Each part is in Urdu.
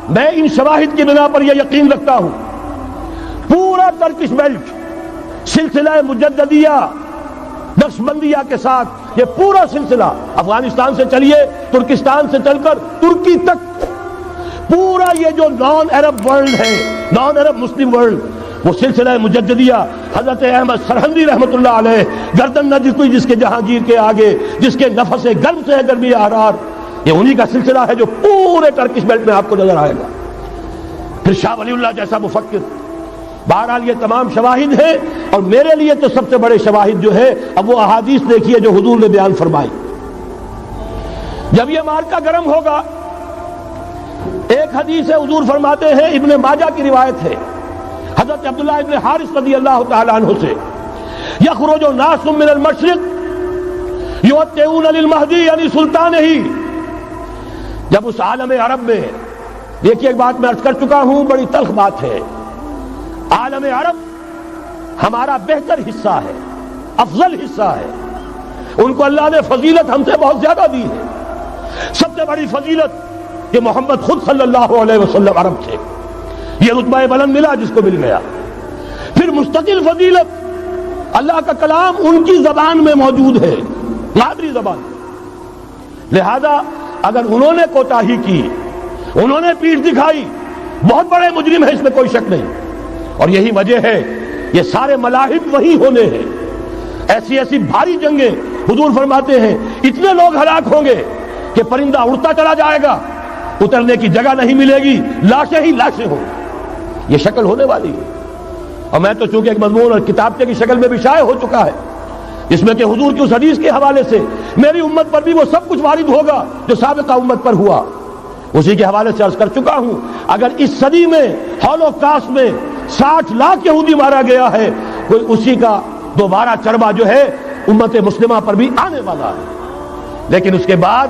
میں ان شواہد کی بنا پر یہ یقین رکھتا ہوں پورا ترکش بیلٹ سلسلہ مجددیہ نقشبندیہ کے ساتھ یہ پورا سلسلہ افغانستان سے چلیے ترکستان سے چل کر ترکی تک پورا یہ جو نان عرب ورلڈ ہے نان عرب مسلم ورلڈ وہ سلسلہ مجددیہ حضرت احمد سرہندی رحمت اللہ علیہ گردن نہ جھکی جس کے جہانگیر کے آگے جس کے نفس گرم سے ہے گرمی احرار یہ انہی کا سلسلہ ہے جو پورے ٹرکش بیلٹ میں آپ کو نظر آئے گا. پھر شاہ ولی اللہ جیسا مفکر. بہرحال یہ تمام شواہد ہیں اور میرے لیے تو سب سے بڑے شواہد جو ہے اب وہ احادیث دیکھیے جو حضور نے بیان فرمائی. جب یہ مارکا گرم ہوگا ایک حدیث ہے حضور فرماتے ہیں ابن ماجہ کی روایت ہے حضرت عبداللہ ابن حارث رضی اللہ تعالی عنہ سے یخرج ناس من المشرق یؤتون للمہدی یعنی سلطان ہی. جب اس عالم عرب میں دیکھیے ایک بات میں عرض کر چکا ہوں بڑی تلخ بات ہے عالم عرب ہمارا بہتر حصہ ہے افضل حصہ ہے ان کو اللہ نے فضیلت ہم سے بہت زیادہ دی ہے. سب سے بڑی فضیلت کہ محمد خود صلی اللہ علیہ وسلم عرب تھے یہ رتبہ بلند ملا جس کو مل گیا. پھر مستقل فضیلت اللہ کا کلام ان کی زبان میں موجود ہے مادری زبان. لہذا اگر انہوں نے کوتاہی کی انہوں نے پیٹھ دکھائی بہت بڑے مجرم ہیں اس میں کوئی شک نہیں. اور یہی وجہ ہے یہ سارے ملاحم وہی ہونے ہیں ایسی ایسی بھاری جنگیں حضور فرماتے ہیں اتنے لوگ ہلاک ہوں گے کہ پرندہ اڑتا چلا جائے گا اترنے کی جگہ نہیں ملے گی لاشیں ہی لاشیں ہوں یہ شکل ہونے والی ہے. اور میں تو چونکہ ایک مضمون اور کتابچے کی شکل میں بھی شائع ہو چکا ہے اس میں کہ حضور کی اس حدیث کے حوالے سے میری امت پر بھی وہ سب کچھ وارد ہوگا جو سابقہ امت پر ہوا اسی کے حوالے سے عرض کر چکا ہوں. اگر اس صدی میں ہولوکاسٹ میں 60 لاکھ یہودی مارا گیا ہے کوئی اسی کا دوبارہ چربا جو ہے امت مسلمہ پر بھی آنے والا ہے. لیکن اس کے بعد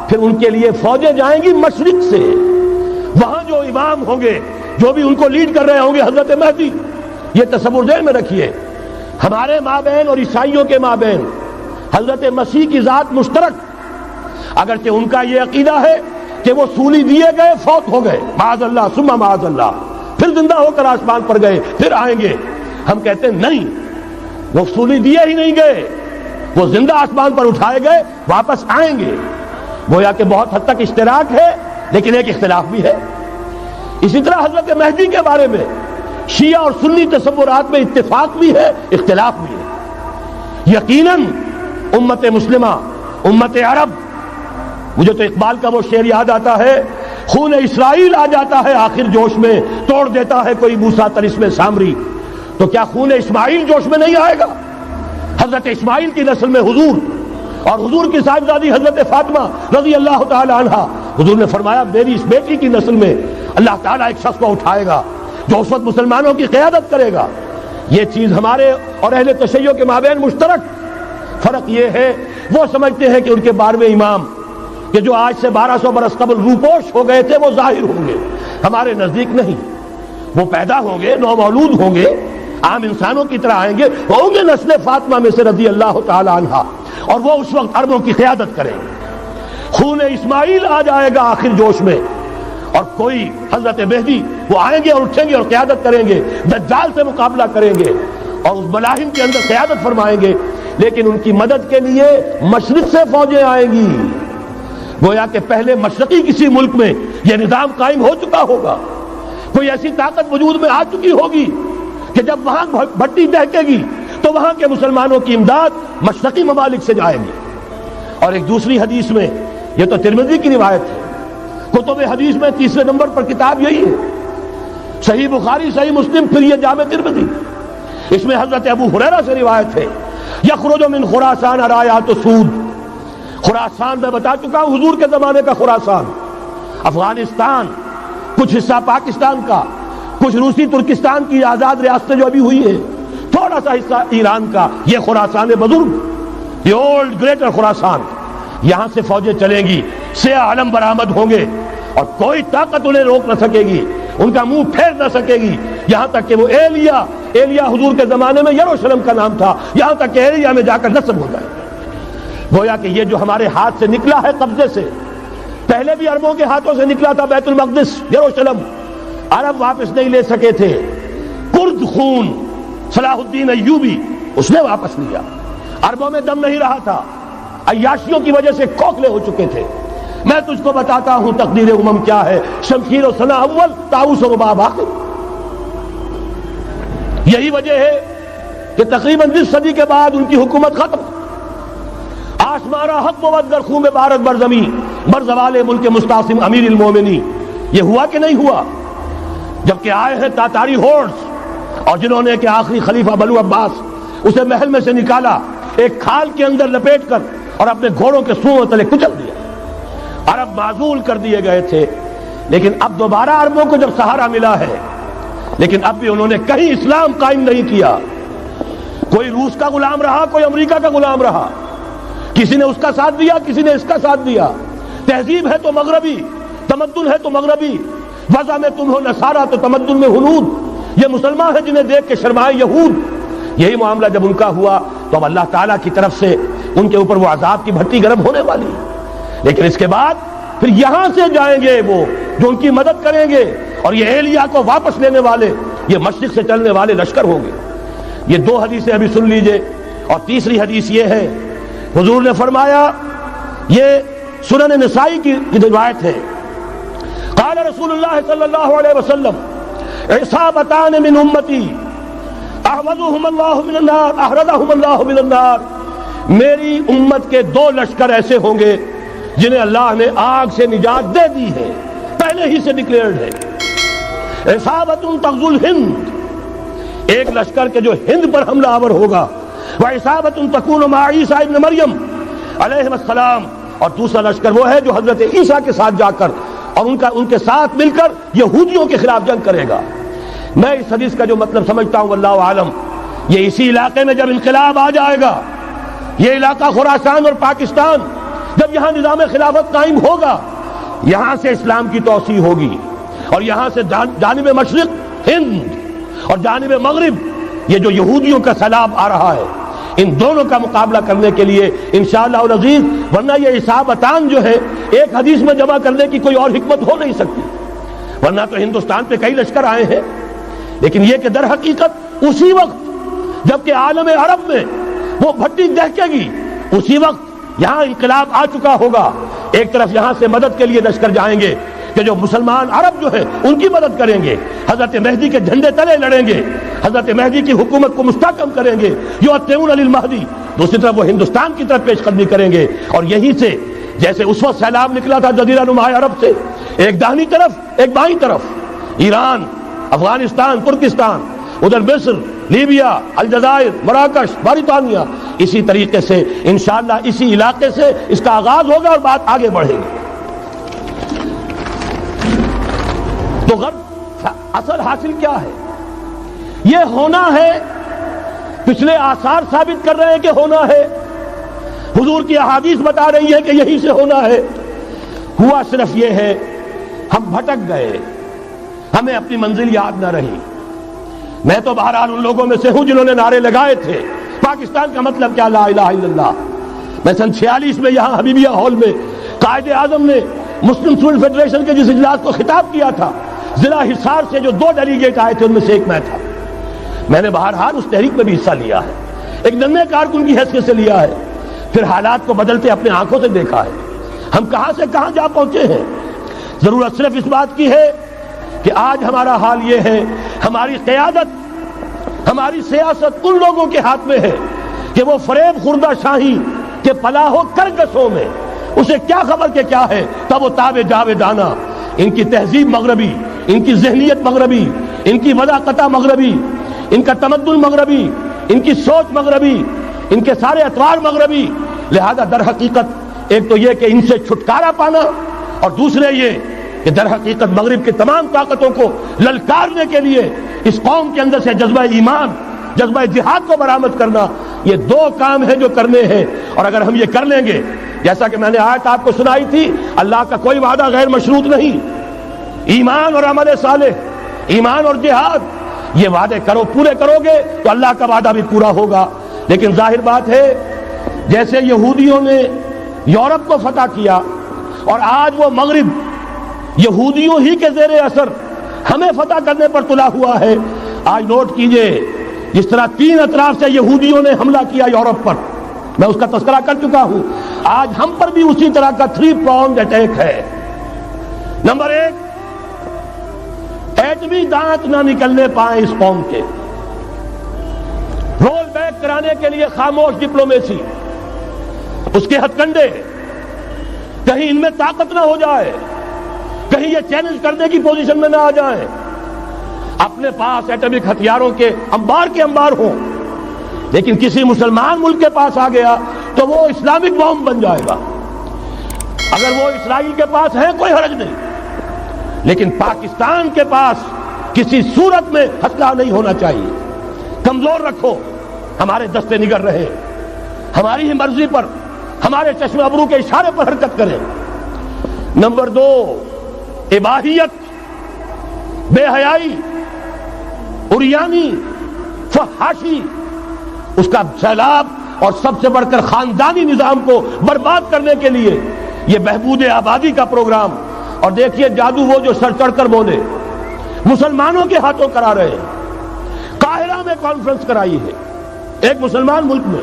پھر ان کے لیے فوجیں جائیں گی مشرق سے وہاں جو امام ہوں گے جو بھی ان کو لیڈ کر رہے ہوں گے حضرت مہدی. یہ تصور ذہن میں رکھیے ہمارے مابین اور عیسائیوں کے مابین حضرت مسیح کی ذات مشترک اگرچہ ان کا یہ عقیدہ ہے کہ وہ سولی دیے گئے فوت ہو گئے معاذ اللہ ثم معاذ اللہ پھر زندہ ہو کر آسمان پر گئے پھر آئیں گے. ہم کہتے ہیں نہیں وہ سولی دیے ہی نہیں گئے وہ زندہ آسمان پر اٹھائے گئے واپس آئیں گے. گویا کہ بہت حد تک اشتراک ہے لیکن ایک اختلاف بھی ہے. اسی طرح حضرت مہدی کے بارے میں شیعہ اور سنی تصورات میں اتفاق بھی ہے اختلاف بھی ہے. یقیناً امت مسلمہ امت عرب مجھے تو اقبال کا وہ شعر یاد آتا ہے خون اسرائیل آ جاتا ہے آخر جوش میں توڑ دیتا ہے کوئی موسیٰ طلسم سامری. تو کیا خون اسماعیل جوش میں نہیں آئے گا؟ حضرت اسماعیل کی نسل میں حضور اور حضور کی صاحبزادی حضرت فاطمہ رضی اللہ تعالی عنہا حضور نے فرمایا میری اس بیٹی کی نسل میں اللہ تعالیٰ ایک شخص کو اٹھائے گا جو اس وقت مسلمانوں کی قیادت کرے گا. یہ چیز ہمارے اور اہل تشیع کے مابین مشترک. فرق یہ ہے وہ سمجھتے ہیں کہ ان کے 12ویں امام کہ جو آج سے 1200 برس قبل روپوش ہو گئے تھے وہ ظاہر ہوں گے. ہمارے نزدیک نہیں وہ پیدا ہوں گے نو مولود ہوں گے عام انسانوں کی طرح آئیں گے ہوں گے نسل فاطمہ میں سے رضی اللہ تعالی عنہا اور وہ اس وقت عربوں کی قیادت کریں گے. خون اسماعیل آ جائے گا آخر جوش میں اور کوئی حضرت مہدی وہ آئیں گے اور اٹھیں گے اور قیادت کریں گے دجال سے مقابلہ کریں گے اور اس ملاحم کے اندر قیادت فرمائیں گے. لیکن ان کی مدد کے لیے مشرق سے فوجیں آئیں گی. گویا کہ پہلے مشرقی کسی ملک میں یہ نظام قائم ہو چکا ہوگا کوئی ایسی طاقت وجود میں آ چکی ہوگی کہ جب وہاں بھٹی دہکے گی تو وہاں کے مسلمانوں کی امداد مشرقی ممالک سے جائے گی. اور ایک دوسری حدیث میں یہ تو ترمذی کی روایت ہے کتب حدیث میں 3 نمبر پر کتاب یہی ہے صحیح بخاری صحیح مسلم پھر یہ جامع ترمذی. اس میں حضرت ابو ہریرہ سے روایت ہے یخرج من خراسان رایات سود. خراسان میں بتا چکا ہوں حضور کے زمانے کا خراسان افغانستان کچھ حصہ پاکستان کا کچھ روسی ترکستان کی آزاد ریاستیں جو ابھی ہوئی ہیں تھوڑا سا حصہ ایران کا یہ خراسان بزرگ یہ اولڈ گریٹر خراسان. یہاں سے فوجیں چلیں گی سیاہ علم برآمد ہوں گے اور کوئی طاقت انہیں روک نہ سکے گی ان کا منہ پھیر نہ سکے گی یہاں تک کہ وہ ایلیا حضور کے زمانے میں یروشلم کا نام تھا یہاں تک کہ ایلیا میں جا کر نصب ہو جائے. گویا کہ یہ جو ہمارے ہاتھ سے نکلا ہے قبضے سے پہلے بھی عربوں کے ہاتھوں سے نکلا تھا بیت المقدس یروشلم، عرب واپس نہیں لے سکے تھے۔ کرد خون صلاح الدین ایوبی اس نے واپس لیا، عربوں میں دم نہیں رہا تھا، عیاشیوں کی وجہ سے کھوکھلے ہو چکے تھے۔ میں تجھ کو بتاتا ہوں تقدیر امم کیا ہے، شمشیر و ثنا اول، طاؤس و رباب آخر۔ یہی وجہ ہے کہ تقریباً 20 صدی کے بعد ان کی حکومت ختم۔ آشمارا حق بود گر خون بارت بر زمین بر زوال ملک مستعصم امیر المومنین۔ یہ ہوا کہ نہیں ہوا؟ جبکہ آئے ہیں تاتاری ہورس، اور جنہوں نے کہ آخری خلیفہ بنو عباس اسے محل میں سے نکالا ایک کھال کے اندر لپیٹ کر اور اپنے گھوڑوں کے سوؤں تلے کچل دیا۔ عرب معزول کر دیے گئے تھے، لیکن اب دوبارہ عربوں کو جب سہارا ملا ہے، لیکن اب بھی انہوں نے کہیں اسلام قائم نہیں کیا۔ کوئی روس کا غلام رہا، کوئی امریکہ کا غلام رہا، کسی نے اس کا ساتھ دیا، کسی نے اس کا ساتھ دیا۔ تہذیب ہے تو مغربی، تمدن ہے تو مغربی، وضع میں تم ہو نصارہ تو تمدن میں ہنود۔ یہ مسلمان ہیں جنہیں دیکھ کے شرمائے یہود۔ یہی معاملہ جب ان کا ہوا تو اب اللہ تعالیٰ کی طرف سے ان کے اوپر وہ عذاب کی بھٹی گرم ہونے والی ہے۔ لیکن اس کے بعد پھر یہاں سے جائیں گے وہ جو ان کی مدد کریں گے، اور یہ ایلیا کو واپس لینے والے، یہ مشرق سے چلنے والے لشکر ہوں گے۔ یہ 2 حدیثیں ابھی سن لیجئے، اور تیسری حدیث یہ ہے، حضور نے فرمایا، یہ سنن نسائی کی روایت ہے، قال رسول اللہ صلی اللہ علیہ وسلم عصابتان من امتی احوذهم اللہ من النار احرزهم اللہ من النار۔ میری امت کے 2 لشکر ایسے ہوں گے جنہیں اللہ نے آگ سے نجات دے دی ہے، پہلے ہی سے ڈکلیئرڈ ہے۔ عصابت تغزو الہند، ایک لشکر کے جو ہند پر حملہ آور ہوگا، وعصابت تکون مع عیسیٰ ابن مریم علیہ السلام، اور دوسرا لشکر وہ ہے جو حضرت عیسیٰ کے ساتھ جا کر اور ان کے ساتھ مل کر یہودیوں کے خلاف جنگ کرے گا۔ میں اس حدیث کا جو مطلب سمجھتا ہوں واللہ عالم، یہ اسی علاقے میں جب انقلاب آ جائے گا، یہ علاقہ خراسان اور پاکستان، جب یہاں نظام خلافت قائم ہوگا، یہاں سے اسلام کی توسیع ہوگی، اور یہاں سے جانب مشرق ہند اور جانب مغرب یہ جو یہودیوں کا سیلاب آ رہا ہے، ان دونوں کا مقابلہ کرنے کے لیے انشاءاللہ العزیز، ورنہ یہ عصابتان جو ہے ایک حدیث میں جمع کرنے کی کوئی اور حکمت ہو نہیں سکتی، ورنہ تو ہندوستان پہ کئی لشکر آئے ہیں، لیکن یہ کہ در حقیقت اسی وقت جبکہ عالم عرب میں وہ بھٹی دہکے گی، اسی وقت یہاں انقلاب آ چکا ہوگا۔ ایک طرف یہاں سے مدد کے لیے لشکر جائیں گے کہ جو مسلمان عرب جو ہے ان کی مدد کریں گے، حضرت مہدی کے جھنڈے تلے لڑیں گے، حضرت مہدی کی حکومت کو مستحکم کریں گے، یؤتون للمہدی۔ دوسری طرف وہ ہندوستان کی طرف پیش قدمی کریں گے، اور یہیں سے جیسے اس وقت سیلاب نکلا تھا جزیرہ نما عرب سے، ایک داہنی طرف ایک بائیں طرف، ایران، افغانستان، ترکستان، ادھر مصر، لیبیا، الجزائر، مراکش، موریتانیہ، اسی طریقے سے انشاءاللہ اسی علاقے سے اس کا آغاز ہوگا اور بات آگے بڑھے گی۔ تو غرب اصل حاصل کیا ہے؟ یہ ہونا ہے، پچھلے آثار ثابت کر رہے ہیں کہ ہونا ہے، حضور کی احادیث بتا رہی ہے کہ یہی سے ہونا ہے۔ ہوا صرف یہ ہے ہم بھٹک گئے، ہمیں اپنی منزل یاد نہ رہی۔ میں تو بہرحال ان لوگوں میں سے ہوں جنہوں نے نعرے لگائے تھے پاکستان کا مطلب کیا، لا الہ الا اللہ۔ میں سن 46 میں یہاں حبیبیہ ہال میں قائد اعظم نے مسلم اسٹوڈنٹ فیڈریشن کے جس اجلاس کو خطاب کیا تھا، ضلع حصار سے جو 2 ڈیلیگیٹ آئے تھے ان میں سے ایک میں تھا۔ میں نے بہرحال اس تحریک میں بھی حصہ لیا ہے، ایک ننھے کارکن کی حیثیت سے لیا ہے، پھر حالات کو بدلتے اپنے آنکھوں سے دیکھا ہے، ہم کہاں سے کہاں جا پہنچے ہیں۔ ضرورت صرف اس بات کی ہے کہ آج ہمارا حال یہ ہے، ہماری قیادت، ہماری سیاست ان لوگوں کے ہاتھ میں ہے کہ وہ فریب خوردہ شاہی کے پلاح و کرکسوں میں اسے کیا خبر کہ کیا ہے، تب وہ تاب جاویدانہ۔ ان کی تہذیب مغربی، ان کی ذہنیت مغربی، ان کی وضاقتہ مغربی، ان کا تمدن مغربی، ان کی سوچ مغربی، ان کے سارے اطوار مغربی۔ لہذا در حقیقت ایک تو یہ کہ ان سے چھٹکارا پانا، اور دوسرے یہ کہ در حقیقت مغرب کی تمام طاقتوں کو للکارنے کے لیے اس قوم کے اندر سے جذبہ ایمان، جذبہ جہاد کو برآمد کرنا، یہ 2 کام ہیں جو کرنے ہیں۔ اور اگر ہم یہ کر لیں گے، جیسا کہ میں نے آیت آپ کو سنائی تھی، اللہ کا کوئی وعدہ غیر مشروط نہیں، ایمان اور عمل صالح، ایمان اور جہاد، یہ وعدے پورے کرو گے تو اللہ کا وعدہ بھی پورا ہوگا۔ لیکن ظاہر بات ہے جیسے یہودیوں نے یورپ کو فتح کیا، اور آج وہ مغرب یہودیوں ہی کے زیر اثر ہمیں فتح کرنے پر تلا ہوا ہے. آج نوٹ کیجئے جس طرح 3 اطراف سے یہودیوں نے حملہ کیا یورپ پر، میں اس کا تذکرہ کر چکا ہوں، آج ہم پر بھی اسی طرح کا 3 pronged اٹیک ہے. نمبر 1، ایٹمی دانت نہ نکلنے پائیں اس قوم کے، رول بیک کرانے کے لیے خاموش ڈپلومیسی، اس کے ہتھ کنڈے، کہیں ان میں طاقت نہ ہو جائے، کہیں یہ چیلنج کرنے کی پوزیشن میں نہ آ جائیں، اپنے پاس ایٹمک ہتھیاروں کے انبار ہوں، لیکن کسی مسلمان ملک کے پاس آ گیا تو وہ اسلامک بم بن جائے گا. اگر وہ اسرائیل کے پاس ہے کوئی حرج نہیں، لیکن پاکستان کے پاس کسی صورت میں ہتھیار نہیں ہونا چاہیے. کمزور رکھو، ہمارے دستے نگر رہے، ہماری ہی مرضی پر، ہمارے چشم ابرو کے اشارے پر حرکت کریں. نمبر 2، اباحیت، بے حیائی، عریانی، فحاشی، اس کا سیلاب، اور سب سے بڑھ کر خاندانی نظام کو برباد کرنے کے لیے یہ بہبود آبادی کا پروگرام. اور دیکھیے جادو وہ جو سر چڑھ کر بولے، مسلمانوں کے ہاتھوں کرا رہے ہیں. قاہرہ میں کانفرنس کرائی ہے ایک مسلمان ملک میں،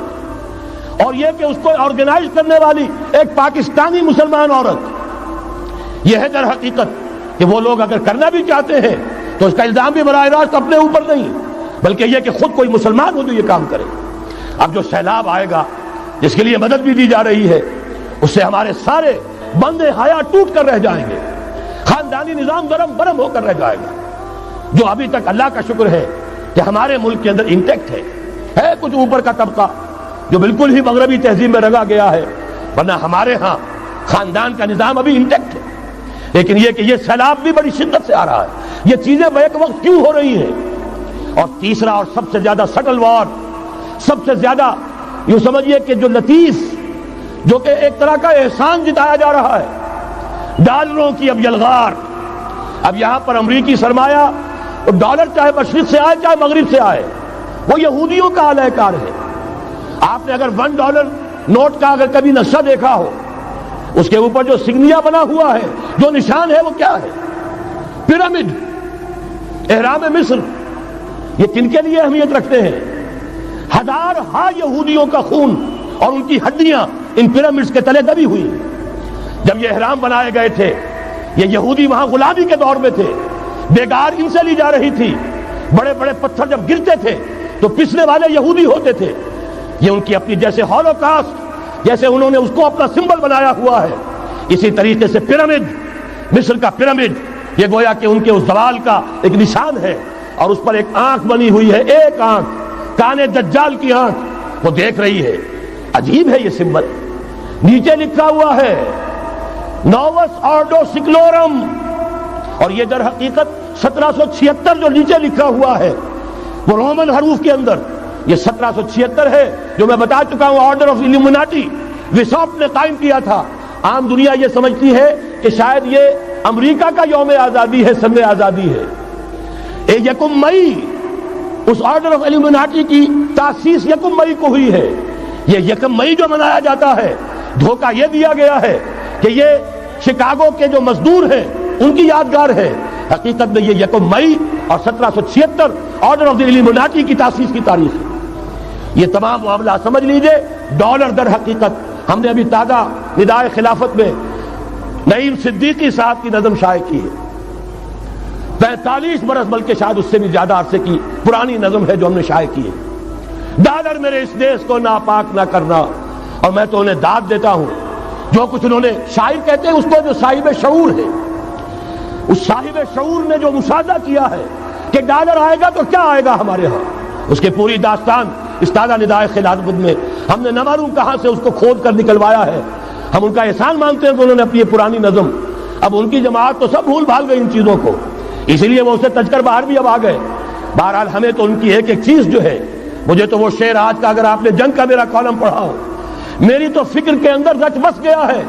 اور یہ کہ اس کو آرگنائز کرنے والی ایک پاکستانی مسلمان عورت. یہ ہے در حقیقت کہ وہ لوگ اگر کرنا بھی چاہتے ہیں تو اس کا الزام بھی براہ راست اپنے اوپر نہیں، بلکہ یہ کہ خود کوئی مسلمان ہو جو یہ کام کرے. اب جو سیلاب آئے گا جس کے لیے مدد بھی دی جا رہی ہے، اس سے ہمارے سارے بندے حیا ٹوٹ کر رہ جائیں گے، خاندانی نظام درم برم ہو کر رہ جائے گا. جو ابھی تک اللہ کا شکر ہے کہ ہمارے ملک کے اندر انٹیکٹ ہے کچھ اوپر کا طبقہ جو بالکل ہی مغربی تہذیب میں رگا گیا ہے، ورنہ ہمارے ہاں خاندان کا نظام ابھی انٹیکٹ ہے. لیکن یہ کہ یہ سیلاب بھی بڑی شدت سے آ رہا ہے، یہ چیزیں بیک وقت کیوں ہو رہی ہیں. اور تیسرا اور سب سے زیادہ سٹل وار، سب سے زیادہ یوں سمجھیے کہ جو لطیف، جو کہ ایک طرح کا احسان جتایا جا رہا ہے، ڈالروں کی اب یلغار. اب یہاں پر امریکی سرمایہ، ڈالر چاہے مشرق سے آئے چاہے مغرب سے آئے، وہ یہودیوں کا اعلی کار ہے. آپ نے اگر $1 نوٹ کا اگر کبھی نقشہ دیکھا ہو، اس کے اوپر جو سگنیا بنا ہوا ہے، جو نشان ہے، وہ کیا ہے؟ پیرامڈ، احرام مصر. یہ کن کے لیے اہمیت رکھتے ہیں؟ ہزارہا یہودیوں کا خون اور ان کی ہڈیاں ان پیرامڈز کے تلے دبی ہوئی. جب یہ احرام بنائے گئے تھے، یہ یہودی وہاں غلامی کے دور میں تھے، بیگار ان سے لی جا رہی تھی. بڑے بڑے پتھر جب گرتے تھے تو پسنے والے یہودی ہوتے تھے. یہ ان کی اپنی جیسے ہولوکاسٹ، جیسے انہوں نے اس کو اپنا سمبل بنایا ہوا ہے، اسی طریقے سے پیرامڈ، مصر کا پیرامڈ، یہ گویا کہ ان کے اس زوال کا ایک نشان ہے. اور اس پر ایک آنکھ بنی ہوئی ہے، ایک آنکھ، کانے دجال کی آنکھ، وہ دیکھ رہی ہے. عجیب ہے یہ سمبل. نیچے لکھا ہوا ہے نووس آرڈو سکلورم، اور یہ در حقیقت 1776 جو نیچے لکھا ہوا ہے وہ رومن حروف کے اندر یہ 1776 ہے، جو میں بتا چکا ہوں آرڈر آف ایلومیناٹی وساپ نے قائم کیا تھا. عام دنیا یہ سمجھتی ہے کہ شاید یہ امریکہ کا یوم آزادی ہے، سن آزادی ہے. 1 مئی اس آرڈر آف ایلومیناٹی کی تاسیس 1 مئی کو ہوئی ہے. یہ 1 مئی جو منایا جاتا ہے، دھوکہ یہ دیا گیا ہے کہ یہ شکاگو کے جو مزدور ہیں ان کی یادگار ہے. حقیقت میں یہ 1 مئی اور 1776 آرڈر آف دی ایلومیناٹی کی تاسیس کی تاریخ ہے. یہ تمام معاملہ سمجھ لیجئے. ڈالر در حقیقت ہم نے ابھی تازہ ندائے خلافت میں نعیم صدیقی صاحب کی نظم شائع کی ہے. 45 برس بلکہ شاید اس سے بھی زیادہ عرصے کی پرانی نظم ہے جو ہم نے شائع کی ہے. ڈالر میرے اس دیش کو ناپاک نہ کرنا. اور میں تو انہیں داد دیتا ہوں، جو کچھ انہوں نے، شاعر کہتے ہیں اس کو جو صاحب شعور ہے، اس صاحب شعور نے جو مشاہدہ کیا ہے کہ ڈالر آئے گا تو کیا آئے گا ہمارے ہاں، اس کے پوری داستان اس تازہ ندائے خلافت میں ہم نے نہ معلوم کہاں سے اس کو کھود کر نکلوایا ہے. ہم ان کا احسان مانتے ہیں کہ انہوں نے اپنی یہ پرانی نظم، اب ان کی جماعت تو سب بھول بھال گئی ان چیزوں کو، اسی لیے وہ اسے تج کر باہر بھی اب آ گئے. بہرحال ہمیں تو ان کی ایک ایک چیز جو ہے، مجھے تو وہ شعر آج کا اگر آپ نے جنگ کا میرا کالم پڑھا ہو، میری تو فکر کے اندر رچ بس گیا ہے.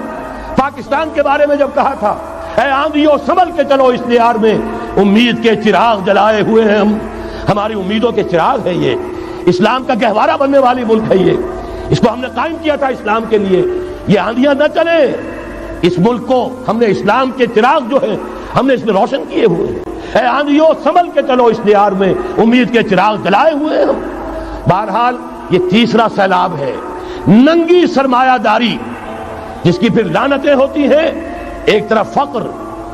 پاکستان کے بارے میں جب کہا تھا، اے آندھیوں سنبھل کے چلو اس دیار میں، امید کے چراغ جلائے ہوئے ہیں ہم، ہماری امیدوں کے چراغ ہے یہ، اسلام کا گہوارہ بننے والی ملک ہے یہ، اس کو ہم نے قائم کیا تھا اسلام کے لیے. یہ آندھیاں نہ چلیں، اس ملک کو ہم نے اسلام کے چراغ جو ہے ہم نے اس میں روشن کیے ہوئے ہیں. اے آندھیوں سنبھل کے چلو اس دیار میں، امید کے چراغ جلائے ہوئے ہیں ہم. بہرحال یہ تیسرا سیلاب ہے، ننگی سرمایہ داری، جس کی پھر لعنتیں ہوتی ہیں. ایک طرف فقر،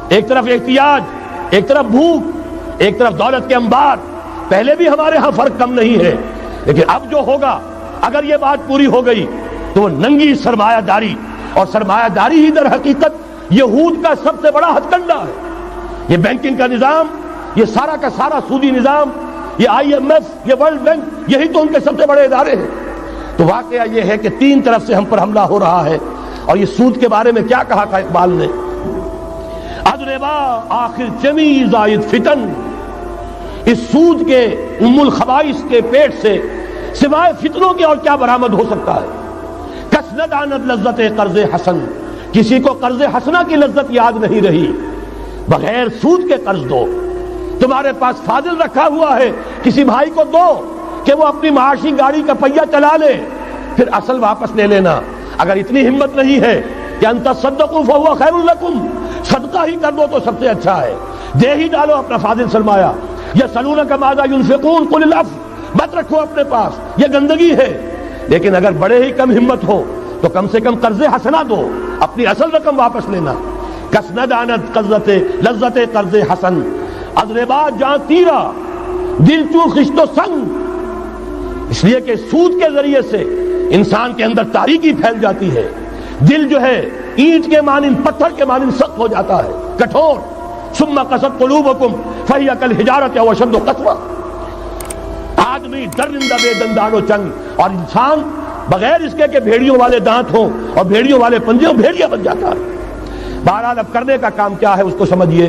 ایک طرف احتیاج، ایک طرف بھوک، ایک طرف دولت کے انبار. پہلے بھی ہمارے ہاں فرق کم نہیں ہے، لیکن اب جو ہوگا اگر یہ بات پوری ہو گئی تو وہ ننگی سرمایہ داری. اور سرمایہ داری ہی در حقیقت یہود کا سب سے بڑا ہتھ کنڈا ہے. یہ بینکنگ کا نظام، یہ سارا کا سارا سودی نظام، یہ IMF، یہ ورلڈ بینک، یہی تو ان کے سب سے بڑے ادارے ہیں. تو واقعہ یہ ہے کہ تین طرف سے ہم پر حملہ ہو رہا ہے. اور یہ سود کے بارے میں کیا کہا تھا اقبال نے؟ اذربا آخر جمی زائد فتن، اس سود کے ام الخبائث کے پیٹ سے سوائے فتنوں کے اور کیا برآمد ہو سکتا ہے؟ کس ندانت لذت قرض حسن، کسی کو قرض حسنہ کی لذت یاد نہیں رہی. بغیر سود کے قرض دو. تمہارے پاس فاضل رکھا ہوا ہے، کسی بھائی کو دو کہ وہ اپنی معاشی گاڑی کا پہیہ چلا لے، پھر اصل واپس لے لینا. اگر اتنی ہمت نہیں ہے کہ ان تصدقوا فهو خیر لکم، صدقہ ہی کر دو تو سب سے اچھا ہے، دے ہی ڈالو اپنا فاضل سرمایہ. یسألونک ماذا ينفقون قل العفو، مت رکھو اپنے پاس، یہ گندگی ہے. لیکن اگر بڑے ہی کم ہمت ہو تو کم سے کم قرض حسنہ دو، اپنی اصل رقم واپس لینا. کس ندانت لذت قرض حسن، اذربا جاں تیرا دل چو خشت و سنگ. اس لیے کہ سود کے ذریعے سے انسان کے اندر تاریکی پھیل جاتی ہے. دل جو ہے اینٹ کے مانند، پتھر کے مانند سخت ہو جاتا ہے، کٹھور. ثم قست قلوبکم فہی کالحجارۃ او اشد قسوۃ. آدمی درندہ بے دندان و چنگ، اور انسان بغیر اس کے کہ بھیڑیوں والے دانت ہوں اور بھیڑیوں والے پنجے ہوں، بھیڑیا بن جاتا ہے. بہرحال اب کرنے کا کام کیا ہے اس کو سمجھیے.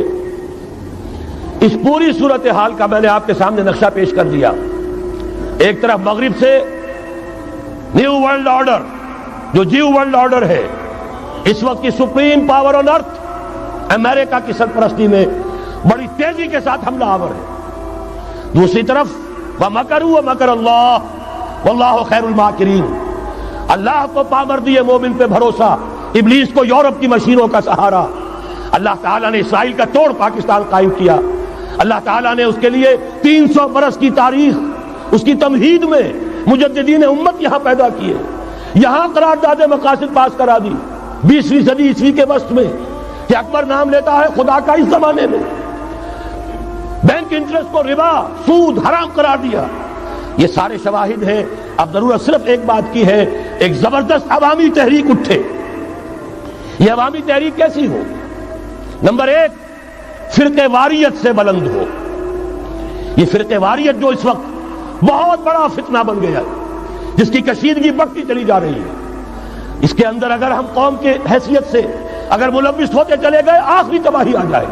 اس پوری صورتحال کا میں نے آپ کے سامنے نقشہ پیش کر دیا. ایک طرف مغرب سے نیو ورلڈ آرڈر، جو جیو ورلڈ آرڈر ہے، اس وقت کی سپریم پاور آن ارتھ، امریکہ کی سرپرستی میں بڑی تیزی کے ساتھ حملہ آور ہے. دوسری طرف وَمَكَرُوا وَمَكَرَ اللَّهُ وَاللَّهُ خَيْرُ الْمَاكِرِينَ، اللہ کو پامردی مومن پہ بھروسہ، ابلیس کو یورپ کی مشینوں کا سہارا. اللہ تعالیٰ نے اسرائیل کا توڑ پاکستان قائم کیا. اللہ تعالیٰ نے اس کے لیے 300 برس کی تاریخ، اس کی تمہید میں مجددین امت یہاں پیدا کیے، یہاں قرارداد مقاصد پاس کرا دی 20ویں صدی عیسوی کے وسط میں، کہ اکبر نام لیتا ہے خدا کا اس زمانے میں. بینک انٹرسٹ کو ربا، سود حرام قرار دیا. یہ سارے شواہد ہیں. اب ضرورت صرف ایک بات کی ہے، ایک زبردست عوامی تحریک اٹھے. یہ عوامی تحریک کیسی ہو؟ نمبر ایک، فرقہ واریت سے بلند ہو. یہ فرقہ واریت جو اس وقت بہت بڑا فتنہ بن گیا ہے، جس کی کشیدگی بڑھتی چلی جا رہی ہے، اس کے اندر اگر ہم قوم کے حیثیت سے اگر ملوث ہوتے چلے گئے، آخری تباہی آ جائے.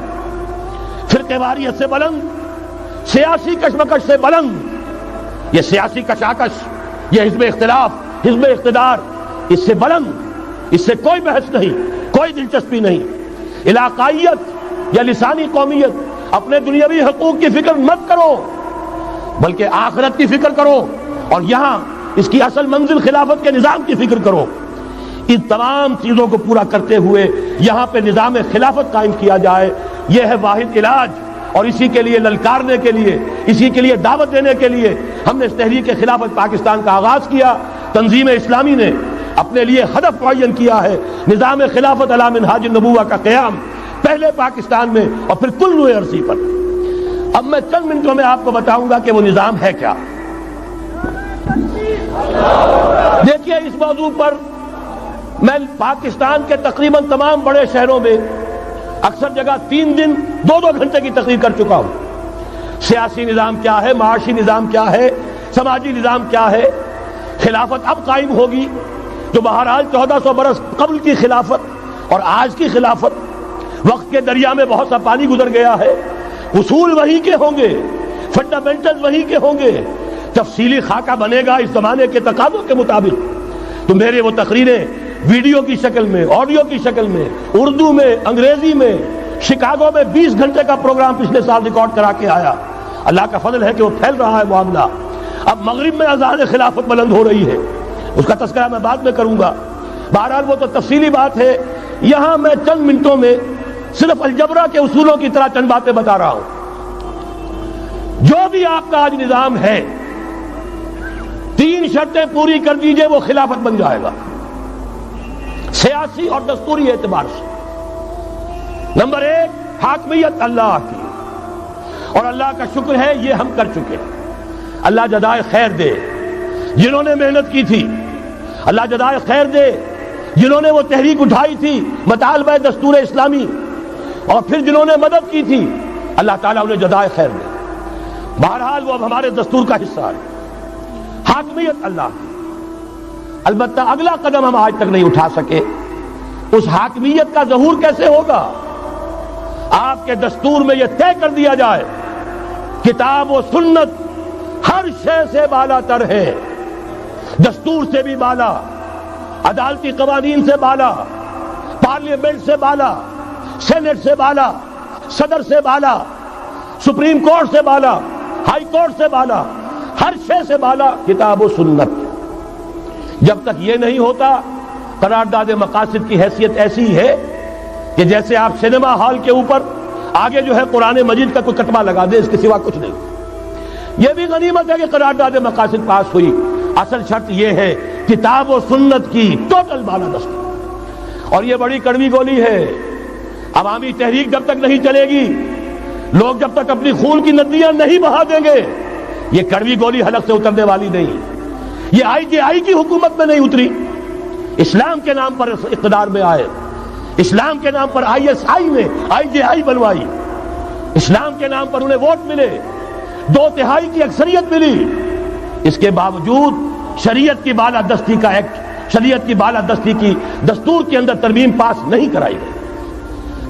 فرقہ واریت سے بلند، سیاسی کشمکش سے بلند. یہ سیاسی کشاکش، یہ حزب اختلاف، حزب اقتدار، اس سے بلند، اس سے کوئی بحث نہیں، کوئی دلچسپی نہیں. علاقائیت یا لسانی قومیت، اپنے دنیاوی حقوق کی فکر مت کرو، بلکہ آخرت کی فکر کرو، اور یہاں اس کی اصل منزل خلافت کے نظام کی فکر کرو. ان تمام چیزوں کو پورا کرتے ہوئے یہاں پہ نظام خلافت قائم کیا جائے. یہ ہے واحد علاج. اور اسی کے لیے للکارنے کے لیے، اسی کے لیے دعوت دینے کے لیے ہم نے اس تحریک خلافت پاکستان کا آغاز کیا. تنظیم اسلامی نے اپنے لیے ہدف معین کیا ہے، نظام خلافت علی منہاج النبوہ کا قیام، پہلے پاکستان میں اور پھر کل نوع عرصی پر. اب میں چند منٹوں میں آپ کو بتاؤں گا کہ وہ نظام ہے کیا. دیکھیے، اس موضوع پر میں پاکستان کے تقریباً تمام بڑے شہروں میں اکثر جگہ 3 دن 2 گھنٹے کی تقریر کر چکا ہوں. سیاسی نظام کیا ہے، معاشی نظام کیا ہے، سماجی نظام کیا ہے. خلافت اب قائم ہوگی، جو بہرحال 1400 برس قبل کی خلافت اور آج کی خلافت، وقت کے دریا میں بہت سا پانی گزر گیا ہے. اصول وہی کے ہوں گے، فنڈامنٹل وہی کے ہوں گے، تفصیلی خاکہ بنے گا اس زمانے کے تقاضوں کے مطابق. تو میرے وہ تقریریں ویڈیو کی شکل میں، آڈیو کی شکل میں، اردو میں، انگریزی میں، شکاگو میں 20 گھنٹے کا پروگرام پچھلے سال ریکارڈ کرا کے آیا. اللہ کا فضل ہے کہ وہ پھیل رہا ہے معاملہ. اب مغرب میں اذان خلافت بلند ہو رہی ہے، اس کا تذکرہ میں بعد میں کروں گا. بہرحال وہ تو تفصیلی بات ہے یہاں میں چند منٹوں میں صرف الجبرا کے اصولوں کی طرح چند باتیں بتا رہا ہوں. جو بھی آپ کا آج نظام ہے 3 شرطیں پوری کر دیجئے وہ خلافت بن جائے گا سیاسی اور دستوری اعتبار سے. نمبر 1 حاکمیت اللہ کی، اور اللہ کا شکر ہے یہ ہم کر چکے ہیں. اللہ جزائے خیر دے جنہوں نے محنت کی تھی، اللہ جزائے خیر دے جنہوں نے وہ تحریک اٹھائی تھی مطالبہ دستور اسلامی، اور پھر جنہوں نے مدد کی تھی اللہ تعالیٰ انہیں جزائے خیر دے. بہرحال وہ اب ہمارے دستور کا حصہ ہے. حاکمیت اللہ کی. البتہ اگلا قدم ہم آج تک نہیں اٹھا سکے. اس حاکمیت کا ظہور کیسے ہوگا؟ آپ کے دستور میں یہ طے کر دیا جائے کتاب و سنت ہر شے سے بالا تر ہے، دستور سے بھی بالا، عدالتی قوانین سے بالا، پارلیمنٹ سے بالا، سینٹ سے بالا، صدر سے بالا، سپریم کورٹ سے بالا، ہائی کورٹ سے بالا، ہر شے سے بالا کتاب و سنت. جب تک یہ نہیں ہوتا قرارداد مقاصد کی حیثیت ایسی ہے کہ جیسے آپ سینما ہال کے اوپر آگے جو ہے قرآن مجید کا کوئی کتبہ لگا دے، اس کے سوا کچھ نہیں. یہ بھی غنیمت ہے کہ قرارداد مقاصد پاس ہوئی. اصل شرط یہ ہے کتاب و سنت کی ٹوٹل بالادستی. اور یہ بڑی کڑوی گولی ہے. عوامی تحریک جب تک نہیں چلے گی، لوگ جب تک اپنی خون کی ندیاں نہیں بہا دیں گے، یہ کڑوی گولی حلق سے اترنے والی نہیں. یہ IJI کی حکومت میں نہیں اتری، اسلام کے نام پر اقتدار میں آئے، اسلام کے نام پر ISI نے IJI بنوائی، اسلام کے نام پر انہیں ووٹ ملے، 2/3 کی اکثریت ملی. اس کے باوجود شریعت کی بالادستی کا ایکٹ، شریعت کی بالادستی کی دستور کے اندر ترمیم پاس نہیں کرائی گئی.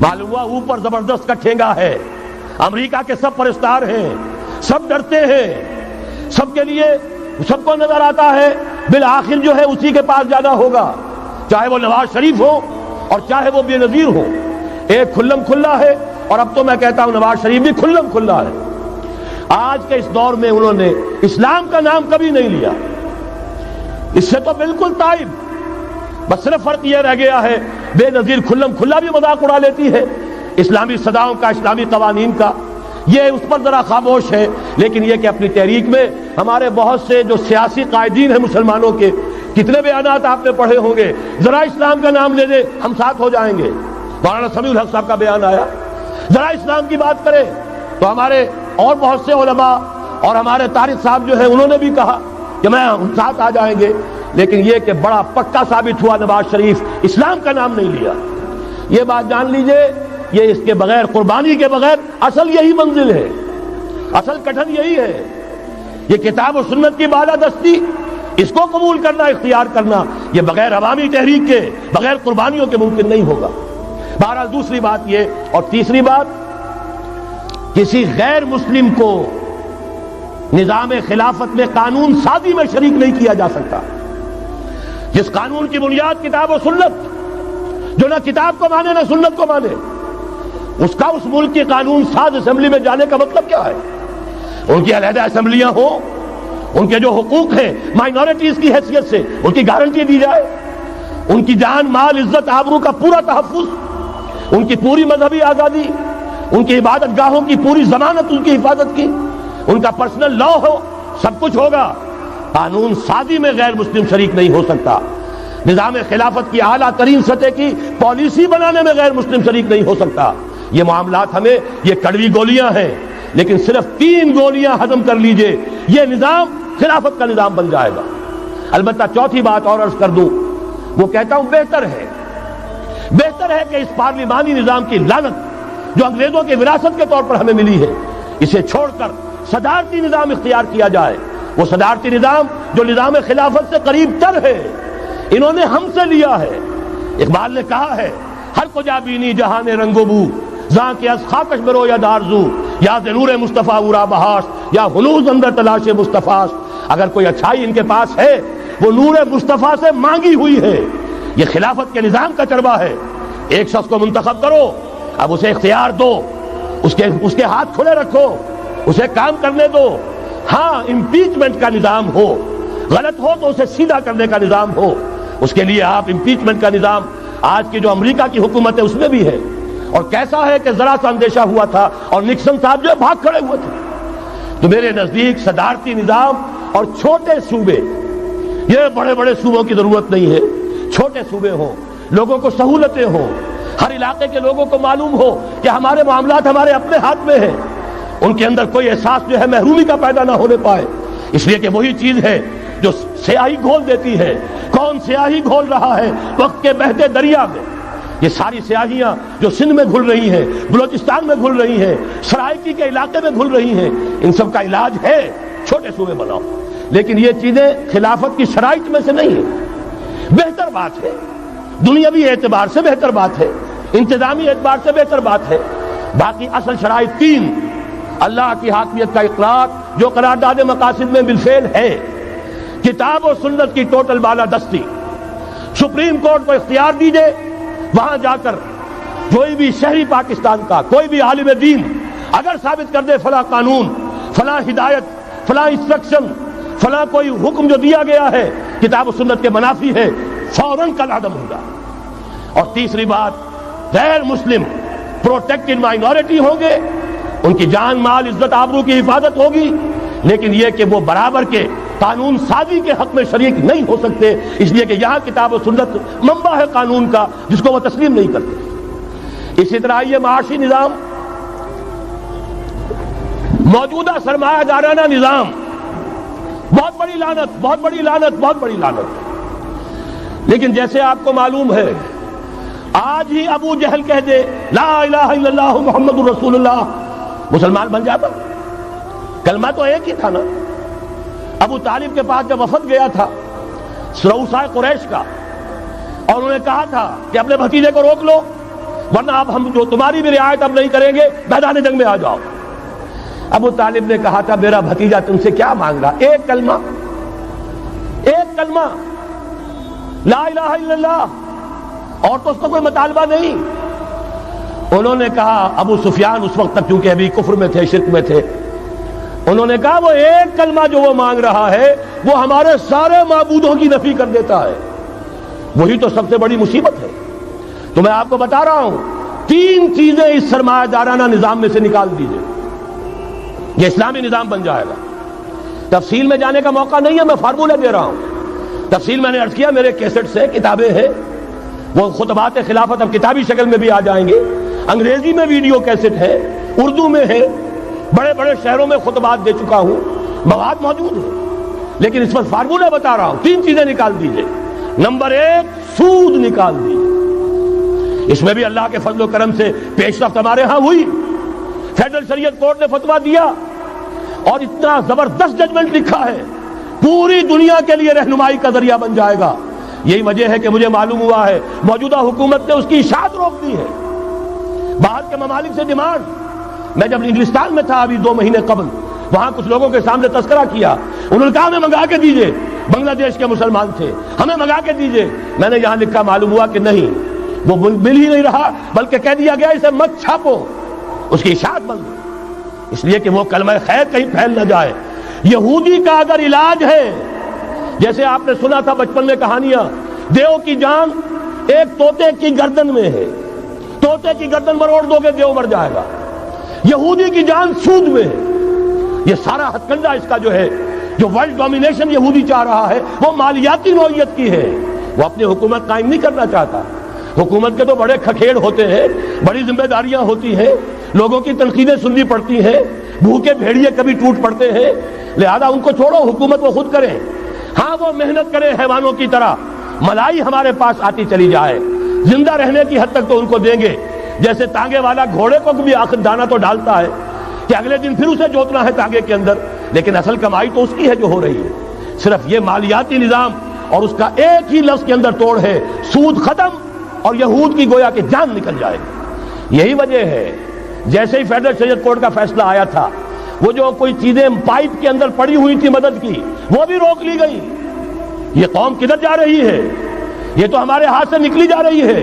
معلوم ہوا اوپر زبردست کا ٹھینگا ہے. امریکہ کے سب پرستار ہیں، سب ڈرتے ہیں، سب کے لیے سب کو نظر آتا ہے بالآخر جو ہے اسی کے پاس جانا ہوگا، چاہے وہ نواز شریف ہو اور چاہے وہ بے نظیر ہو. ایک کھلم کھلا ہے، اور اب تو میں کہتا ہوں نواز شریف بھی کھلم کھلا ہے. آج کے اس دور میں انہوں نے اسلام کا نام کبھی نہیں لیا، اس سے تو بالکل تائب. بس صرف فرق یہ رہ گیا ہے بے نظیر کھلم کھلا بھی مذاق اڑا لیتی ہے اسلامی صداؤں کا، اسلامی قوانین کا. یہ اس پر ذرا خاموش ہے. لیکن یہ کہ اپنی تحریک میں ہمارے بہت سے جو سیاسی قائدین ہیں مسلمانوں کے، کتنے بیانات آپ نے پڑھے ہوں گے، ذرا اسلام کا نام لے دیں ہم ساتھ ہو جائیں گے. مولانا سمیع الحق صاحب کا بیان آیا، ذرا اسلام کی بات کرے تو ہمارے اور بہت سے علماء اور ہمارے طارق صاحب جو ہے انہوں نے بھی کہا کہ میں ہم ساتھ آ جائیں گے. لیکن یہ کہ بڑا پکا ثابت ہوا نواز شریف اسلام کا نام نہیں لیا. یہ بات جان لیجئے، یہ اس کے بغیر، قربانی کے بغیر اصل یہی منزل ہے، اصل کٹھن یہی ہے. یہ کتاب و سنت کی بالادستی، اس کو قبول کرنا، اختیار کرنا، یہ بغیر عوامی تحریک کے، بغیر قربانیوں کے ممکن نہیں ہوگا. بہرحال دوسری بات یہ، اور تیسری بات، کسی غیر مسلم کو نظام خلافت میں قانون سازی میں شریک نہیں کیا جا سکتا. جس قانون کی بنیاد کتاب و سنت، جو نہ کتاب کو مانے نہ سنت کو مانے، اس کا اس ملک کی قانون ساز اسمبلی میں جانے کا مطلب کیا ہے؟ ان کی علیحدہ اسمبلیاں ہوں، ان کے جو حقوق ہیں مائنورٹیز کی حیثیت سے ان کی گارنٹی دی جائے، ان کی جان، مال، عزت، آبرو کا پورا تحفظ، ان کی پوری مذہبی آزادی، ان کی عبادت گاہوں کی پوری ضمانت، ان کی حفاظت کی، ان کا پرسنل لا ہو، سب کچھ ہوگا. قانون سازی میں غیر مسلم شریک نہیں ہو سکتا. نظام خلافت کی اعلیٰ ترین سطح کی پالیسی بنانے میں غیر مسلم شریک نہیں ہو سکتا. یہ معاملات ہمیں، یہ کڑوی گولیاں ہیں، لیکن صرف 3 گولیاں ہضم کر لیجئے، یہ نظام خلافت کا نظام بن جائے گا. البتہ چوتھی بات اور عرض کر دوں، وہ کہتا ہوں بہتر ہے کہ اس پارلیمانی نظام کی لعنت جو انگریزوں کی وراثت کے طور پر ہمیں ملی ہے، اسے چھوڑ کر صدارتی نظام اختیار کیا جائے. وہ صدارتی نظام جو نظام خلافت سے قریب تر ہے، انہوں نے ہم سے لیا ہے. اقبال نے کہا ہے، ہر کجا بینی جہان رنگ و بو، زاں کے از خاکش برو یا دارزو، یا نور مصطفیٰ اورا بہاش، یا ہنوز اندر تلاش مصطفیٰ. اگر کوئی اچھائی ان کے پاس ہے وہ نور مصطفیٰ سے مانگی ہوئی ہے. یہ خلافت کے نظام کا چربہ ہے. ایک شخص کو منتخب کرو، اب اسے اختیار دو، اس کے ہاتھ کھلے رکھو، اسے کام کرنے دو. ہاں امپیچمنٹ کا نظام ہو، غلط ہو تو اسے سیدھا کرنے کا نظام ہو. اس کے لیے آپ امپیچمنٹ کا نظام آج کی جو امریکہ کی حکومت ہے اس میں بھی ہے. اور کیسا ہے کہ ذرا سا اندیشہ ہوا تھا اور نکسن صاحب جو ہے بھاگ کھڑے ہوئے تھے. تو میرے نزدیک صدارتی نظام اور چھوٹے صوبے، یہ بڑے بڑے صوبوں کی ضرورت نہیں ہے، چھوٹے صوبے ہوں، لوگوں کو سہولتیں ہوں، ہر علاقے کے لوگوں کو معلوم ہو کہ ہمارے معاملات ہمارے اپنے ہاتھ میں ہیں، ان کے اندر کوئی احساس جو ہے محرومی کا پیدا نہ ہونے پائے. اس لیے کہ وہی چیز ہے جو سیاہی گھول دیتی ہے. کون سیاہی گھول رہا ہے وقت کے بہتے دریا میں؟ یہ ساری سیاہیاں جو سندھ میں گھل رہی ہیں، بلوچستان میں گھل رہی ہیں، سرائکی کے علاقے میں گھل رہی ہیں، ان سب کا علاج ہے چھوٹے صوبے بناؤ. لیکن یہ چیزیں خلافت کی شرائط میں سے نہیں ہیں. بہتر بات ہے، دنیاوی اعتبار سے بہتر بات ہے، انتظامی اعتبار سے بہتر بات ہے. باقی اصل شرائط تین: اللہ کی حاکمیت کا اقرار جو قرارداد مقاصد میں بالفعل ہے، کتاب و سنت کی ٹوٹل بالادستی. سپریم کورٹ کو اختیار دیجئے، وہاں جا کر کوئی بھی شہری پاکستان کا کوئی بھی عالم دین اگر ثابت کر دے فلاں قانون، فلاں ہدایت، فلاں انسٹرکشن، فلاں کوئی حکم جو دیا گیا ہے کتاب و سنت کے منافی ہے، فوراً کل عدم ہوگا. اور تیسری بات، غیر مسلم پروٹیکٹڈ مائنورٹی ہوں گے، ان کی جان مال عزت آبرو کی حفاظت ہوگی، لیکن یہ کہ وہ برابر کے قانون سازی کے حق میں شریک نہیں ہو سکتے، اس لیے کہ یہاں کتاب و سنت منبع ہے قانون کا جس کو وہ تسلیم نہیں کرتے. اسی طرح یہ معاشی نظام، موجودہ سرمایہ دارانہ نظام، بہت بڑی لعنت، بہت بڑی لعنت، بہت بڑی لعنت. لیکن جیسے آپ کو معلوم ہے، آج ہی ابو جہل کہہ دے لا الہ الا اللہ محمد الرسول اللہ، مسلمان بن جاتا. کلمہ تو ایک ہی تھا نا. ابو طالب کے پاس جب وفد گیا تھا رؤسائے قریش کا، اور انہوں نے کہا تھا کہ اپنے بھتیجے کو روک لو ورنہ اب ہم جو تمہاری بھی رعایت اب نہیں کریں گے، میدان جنگ میں آ جاؤ. ابو طالب نے کہا تھا میرا بھتیجا تم سے کیا مانگ رہا؟ ایک کلمہ، ایک کلمہ لا الہ الا اللہ، اور تو اس کا کوئی مطالبہ نہیں. انہوں نے کہا، ابو سفیان اس وقت تک کیونکہ ابھی کفر میں تھے، شرک میں تھے، انہوں نے کہا وہ ایک کلمہ جو وہ مانگ رہا ہے وہ ہمارے سارے معبودوں کی نفی کر دیتا ہے. وہی تو سب سے بڑی مصیبت ہے. تو میں آپ کو بتا رہا ہوں، تین چیزیں اس سرمایہ دارانہ نظام میں سے نکال دیجئے، یہ اسلامی نظام بن جائے گا. تفصیل میں جانے کا موقع نہیں ہے، میں فارمولہ دے رہا ہوں. تفصیل میں نے عرض کیا، میرے کیسٹس ہیں، کتابیں ہیں، وہ خطبات خلافت اب کتابی شکل میں بھی آ جائیں گے، انگریزی میں ویڈیو کیسٹ ہے، اردو میں ہے، بڑے بڑے شہروں میں خطبات دے چکا ہوں، مواد موجود ہے. لیکن اس وقت فارمولہ بتا رہا ہوں، تین چیزیں نکال دیجئے. نمبر ایک، سود نکال دیجئے. اس میں بھی اللہ کے فضل و کرم سے پیش رفت ہمارے ہاں ہوئی. فیڈرل شریعت کورٹ نے فتویٰ دیا اور اتنا زبردست ججمنٹ لکھا ہے، پوری دنیا کے لیے رہنمائی کا ذریعہ بن جائے گا. یہی وجہ ہے کہ مجھے معلوم ہوا ہے موجودہ حکومت نے اس کی اشاعت روک دی ہے. باہر کے ممالک سے ڈیمانڈ. میں جب انگلستان میں تھا ابھی 2 مہینے قبل، وہاں کچھ لوگوں کے سامنے تذکرہ کیا، انہوں نے کہا ہمیں منگا کے دیجئے، بنگلہ دیش کے مسلمان تھے، ہمیں منگا کے دیجئے. میں نے یہاں لکھا، معلوم ہوا کہ نہیں، وہ مل ہی نہیں رہا، بلکہ کہہ دیا گیا اسے مت چھاپو، اس کی اشاعت بند، اس لیے کہ وہ کلمہ خیر کہیں پھیل نہ جائے. یہودی کا اگر علاج ہے، جیسے آپ نے سنا تھا بچپن میں کہانیاں، دیو کی جان ایک طوطے کی گردن میں ہے، طوطے کی گردن مروڑ دو گے دیو مر جائے گا. یہودی کی جان سود میں ہے. یہ سارا ہتھ کنڈا اس کا جو ہے، جو ورلڈ ڈومینیشن یہودی چاہ رہا ہے، وہ مالیاتی نوعیت کی ہے. وہ اپنی حکومت قائم نہیں کرنا چاہتا. حکومت کے تو بڑے کھکھیڑ ہوتے ہیں، بڑی ذمہ داریاں ہوتی ہیں، لوگوں کی تنقیدیں سننی پڑتی ہیں، بھوکے بھیڑیے کبھی ٹوٹ پڑتے ہیں. لہذا ان کو چھوڑو، حکومت وہ خود کریں. ہاں وہ محنت کریں حیوانوں کی طرح، ملائی ہمارے پاس آتی چلی جائے، زندہ رہنے کی حد تک تو ان کو دیں گے. جیسے تانگے والا گھوڑے کو بھی آخر دانہ تو ڈالتا ہے کہ اگلے دن پھر اسے جوتنا ہے تانگے کے اندر، لیکن اصل کمائی تو اس کی ہے جو ہو رہی ہے. صرف یہ مالیاتی نظام اور اس کا ایک ہی لفظ کے اندر توڑ ہے، سود ختم اور یہود کی گویا کہ جان نکل جائے گی. یہی وجہ ہے جیسے ہی فیڈرل شریعت کورٹ کا فیصلہ آیا تھا، وہ جو کوئی چیزیں پائپ کے اندر پڑی ہوئی تھی مدد کی، وہ بھی روک لی گئی. یہ قوم کدھر جا رہی ہے؟ یہ تو ہمارے ہاتھ سے نکلی جا رہی ہے.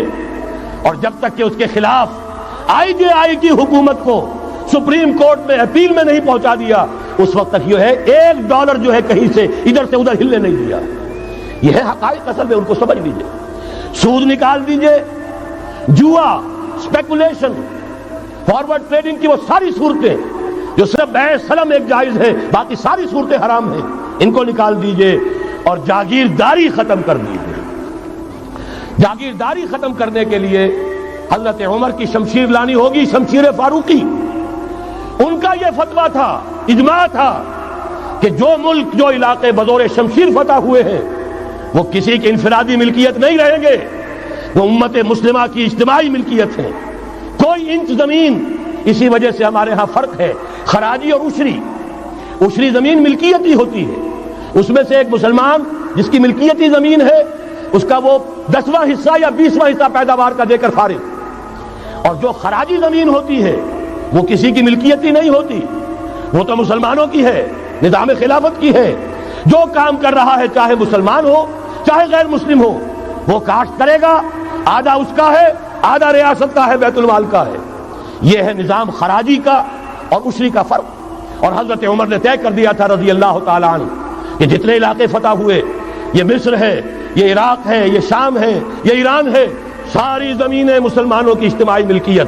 اور جب تک کہ اس کے خلاف IJI کی حکومت کو سپریم کورٹ میں اپیل میں نہیں پہنچا دیا، اس وقت تک یہ ہے $1 جو ہے کہیں سے ادھر سے ادھر ہلنے نہیں دیا. یہ ہے حقائق، اصل میں ان کو سمجھ لیجیے. سود نکال دیجئے، جوا، اسپیکولیشن، فارورڈ ٹریڈنگ کی وہ ساری صورتیں جو صرف بیع سلم ایک جائز ہے، باقی ساری صورتیں حرام ہیں، ان کو نکال دیجئے اور جاگیرداری ختم کر دیجئے۔ جاگیرداری ختم کرنے کے لیے حضرت عمر کی شمشیر لانی ہوگی، شمشیر فاروقی۔ ان کا یہ فتویٰ تھا، اجماع تھا کہ جو ملک، جو علاقے بزور شمشیر فتح ہوئے ہیں وہ کسی کی انفرادی ملکیت نہیں رہیں گے، وہ امت مسلمہ کی اجتماعی ملکیت ہے۔ کوئی انچ زمین، اسی وجہ سے ہمارے ہاں فرق ہے خراجی اور عشری۔ عشری زمین ملکیتی ہوتی ہے، اس میں سے ایک مسلمان جس کی ملکیتی زمین ہے اس کا وہ 10واں حصہ یا 20واں حصہ پیداوار کا دے کر فارغ، اور جو خراجی زمین ہوتی ہے وہ کسی کی ملکیتی نہیں ہوتی، وہ تو مسلمانوں کی ہے، نظام خلافت کی ہے۔ جو کام کر رہا ہے چاہے مسلمان ہو چاہے غیر مسلم ہو، وہ کاشت کرے گا، آدھا اس کا ہے، آدھا ریاست کا ہے، بیت المال کا ہے۔ یہ ہے نظام خراجی کا اور عشری کا فرق۔ اور حضرت عمر نے طے کر دیا تھا رضی اللہ تعالیٰ عنہ کہ جتنے علاقے فتح ہوئے، یہ مصر ہے، یہ عراق ہے، یہ شام ہے، یہ ایران ہے، ساری زمینیں مسلمانوں کی اجتماعی ملکیت۔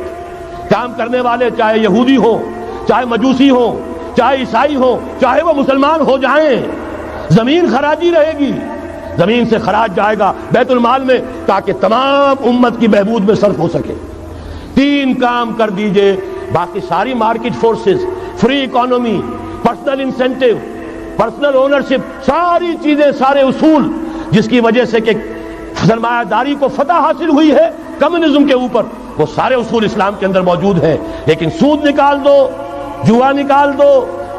کام کرنے والے چاہے یہودی ہوں، چاہے مجوسی ہوں، چاہے عیسائی ہوں، چاہے وہ مسلمان ہو جائیں، زمین خراجی رہے گی، زمین سے خراج جائے گا بیت المال میں تاکہ تمام امت کی بہبود میں صرف ہو سکے۔ 3 کام کر دیجئے، باقی ساری market forces, free economy, personal incentive, personal ownership, ساری چیزیں، سارے اصول جس کی وجہ سے کہ سرمایہ داری کو فتح حاصل ہوئی ہے کمیونزم کے اوپر، وہ سارے اصول اسلام کے اندر موجود ہیں۔ لیکن سود نکال دو، جوا نکال دو،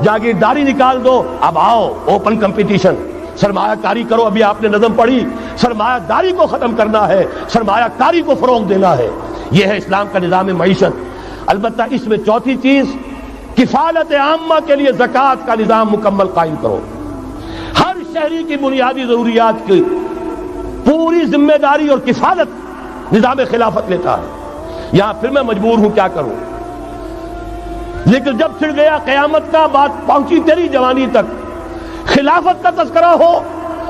جاگیرداری نکال دو، اب آؤ اوپن کمپٹیشن، سرمایہ کاری کرو۔ ابھی آپ نے نظم پڑھی، سرمایہ داری کو ختم کرنا ہے، سرمایہ کاری کو فروغ دینا ہے، یہ ہے اسلام کا نظام معیشت۔ البتہ اس میں چوتھی چیز، کفالت عامہ کے لیے زکوٰۃ کا نظام مکمل قائم کرو۔ ہر شہری کی بنیادی ضروریات کی پوری ذمہ داری اور کفالت نظام خلافت لیتا ہے۔ یہاں پھر میں مجبور ہوں کیا کروں، لیکن جب پھر گیا قیامت کا، بات پہنچی تیری جوانی تک، خلافت کا تذکرہ ہو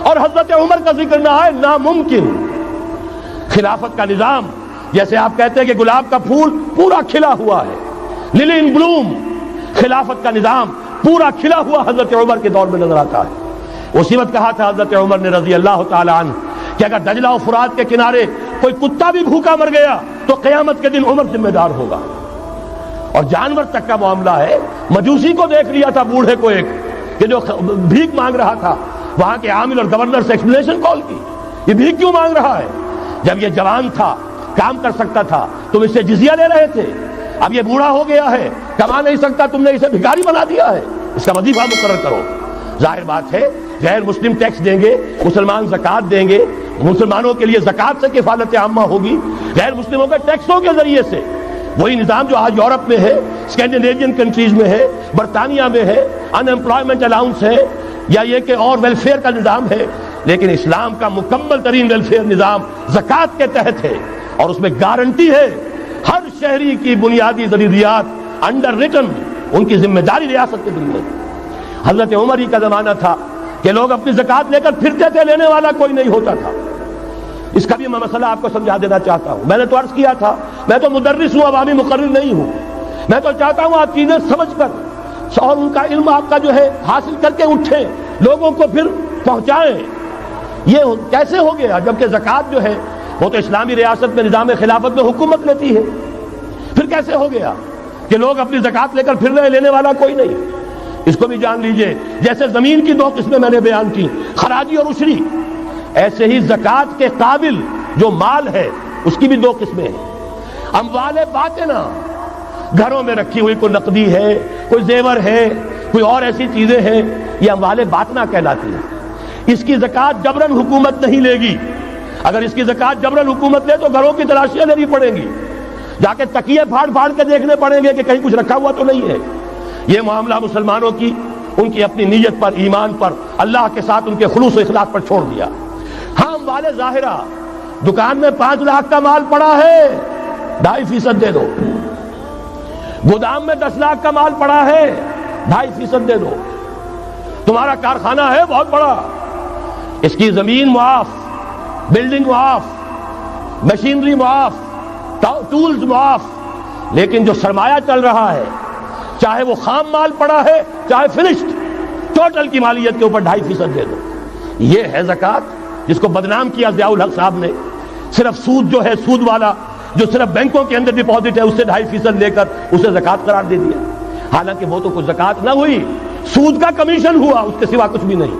اور حضرت عمر کا ذکر نہ آئے، ناممکن۔ خلافت کا نظام، جیسے آپ کہتے ہیں کہ گلاب کا پھول پورا کھلا ہوا ہے، للی ان بلوم، خلافت کا نظام پورا کھلا ہوا حضرت عمر کے دور میں نظر آتا ہے۔ اسی وقت کہا تھا حضرت عمر نے رضی اللہ تعالی عنہ کہ اگر دجلہ و فرات کے کنارے کوئی کتا بھی بھوکا مر گیا تو قیامت کے دن عمر ذمہ دار ہوگا۔ اور جانور تک کا معاملہ ہے، مجوسی کو دیکھ لیا تھا، بوڑھے کو ایک کہ جو بھیک مانگ رہا تھا، وہاں کے عامل اور گورنر سے ایکسپلینیشن کال کی، یہ بھیک کیوں مانگ رہا ہے؟ جب یہ جوان تھا، کام کر سکتا تھا، تم اس سے جزیہ لے رہے تھے، اب یہ بوڑھا ہو گیا ہے، کما نہیں سکتا، تم نے اسے بھکاری بنا دیا ہے، اس کا وظیفہ مقرر کرو۔ ظاہر بات ہے غیر مسلم ٹیکس دیں گے، مسلمان زکوٰۃ دیں گے، مسلمانوں کے لیے زکوٰۃ سے کفالت عامہ ہوگی، غیر مسلموں کے ٹیکسوں کے ذریعے سے۔ وہی نظام جو آج یورپ میں ہے، اسکینڈینیوین کنٹریز میں ہے، برطانیہ میں ہے، ان امپلائمنٹ الاؤنس ہے، یا یہ کہ اور ویلفیئر کا نظام ہے، لیکن اسلام کا مکمل ترین ویلفیئر نظام زکوٰۃ کے تحت ہے، اور اس میں گارنٹی ہے ہر شہری کی بنیادی ضروریات انڈر ریٹن، ان کی ذمہ داری ریاست کے ذمہ۔ حضرت عمر ہی کا زمانہ تھا کہ لوگ اپنی زکوٰۃ لے کر پھرتے تھے، لینے والا کوئی نہیں ہوتا تھا۔ اس کا بھی میں مسئلہ آپ کو سمجھا دینا چاہتا ہوں۔ میں نے تو عرض کیا تھا، میں تو مدرس ہوں، عوامی مقرر نہیں ہوں، میں تو چاہتا ہوں آپ چیزیں سمجھ کر اور ان کا علم آپ کا جو ہے حاصل کر کے اٹھیں، لوگوں کو پھر پہنچائیں۔ یہ کیسے ہو گیا جبکہ زکوٰۃ جو ہے وہ تو اسلامی ریاست میں نظام خلافت میں حکومت لیتی ہے، پھر کیسے ہو گیا کہ لوگ اپنی زکوٰۃ لے کر پھر رہے، لینے والا کوئی نہیں؟ اس کو بھی جان لیجئے، جیسے زمین کی 2 قسمیں میں نے بیان کی، خراجی اور عشری، ایسے ہی زکوٰۃ کے قابل جو مال ہے اس کی بھی 2 قسمیں ہیں۔ اموال باطنہ، گھروں میں رکھی ہوئی کوئی نقدی ہے، کوئی زیور ہے، کوئی اور ایسی چیزیں ہیں، یہ اموال باطنہ کہلاتی ہیں۔ اس کی زکوٰۃ جبراً حکومت نہیں لے گی۔ اگر اس کی زکوٰۃ جبراً حکومت لے تو گھروں کی تلاشیاں لینی پڑیں گی، جا کے تکیے پھاڑ پھاڑ کے دیکھنے پڑیں گے کہ کہیں کچھ رکھا ہوا تو نہیں ہے۔ یہ معاملہ مسلمانوں کی ان کی اپنی نیت پر، ایمان پر، اللہ کے ساتھ ان کے خلوص و اخلاص پر چھوڑ دیا۔ ہاں اموال ظاہرہ، دکان میں 5 لاکھ کا مال پڑا ہے، 2.5% دے دو، گودام میں 10 لاکھ کا مال پڑا ہے، 2.5% دے دو، تمہارا کارخانہ ہے بہت بڑا، اس کی زمین معاف، بلڈنگ معاف، مشینری معاف، ٹولز معاف، لیکن جو سرمایہ چل رہا ہے چاہے وہ خام مال پڑا ہے چاہے فنشڈ، ٹوٹل کی مالیت کے اوپر 2.5% دے دو. یہ ہے زکوٰۃ جس کو بدنام کیا ضیاء الحق صاحب نے. صرف سود جو ہے، سود والا جو صرف بینکوں کے اندر ڈپازٹ ہے، اس سے 2.5% لے کر اسے زکوٰۃ قرار دے دیا. حالانکہ وہ تو کچھ زکوٰۃ نہ ہوئی، سود کا کمیشن ہوا، اس کے سوا کچھ بھی نہیں.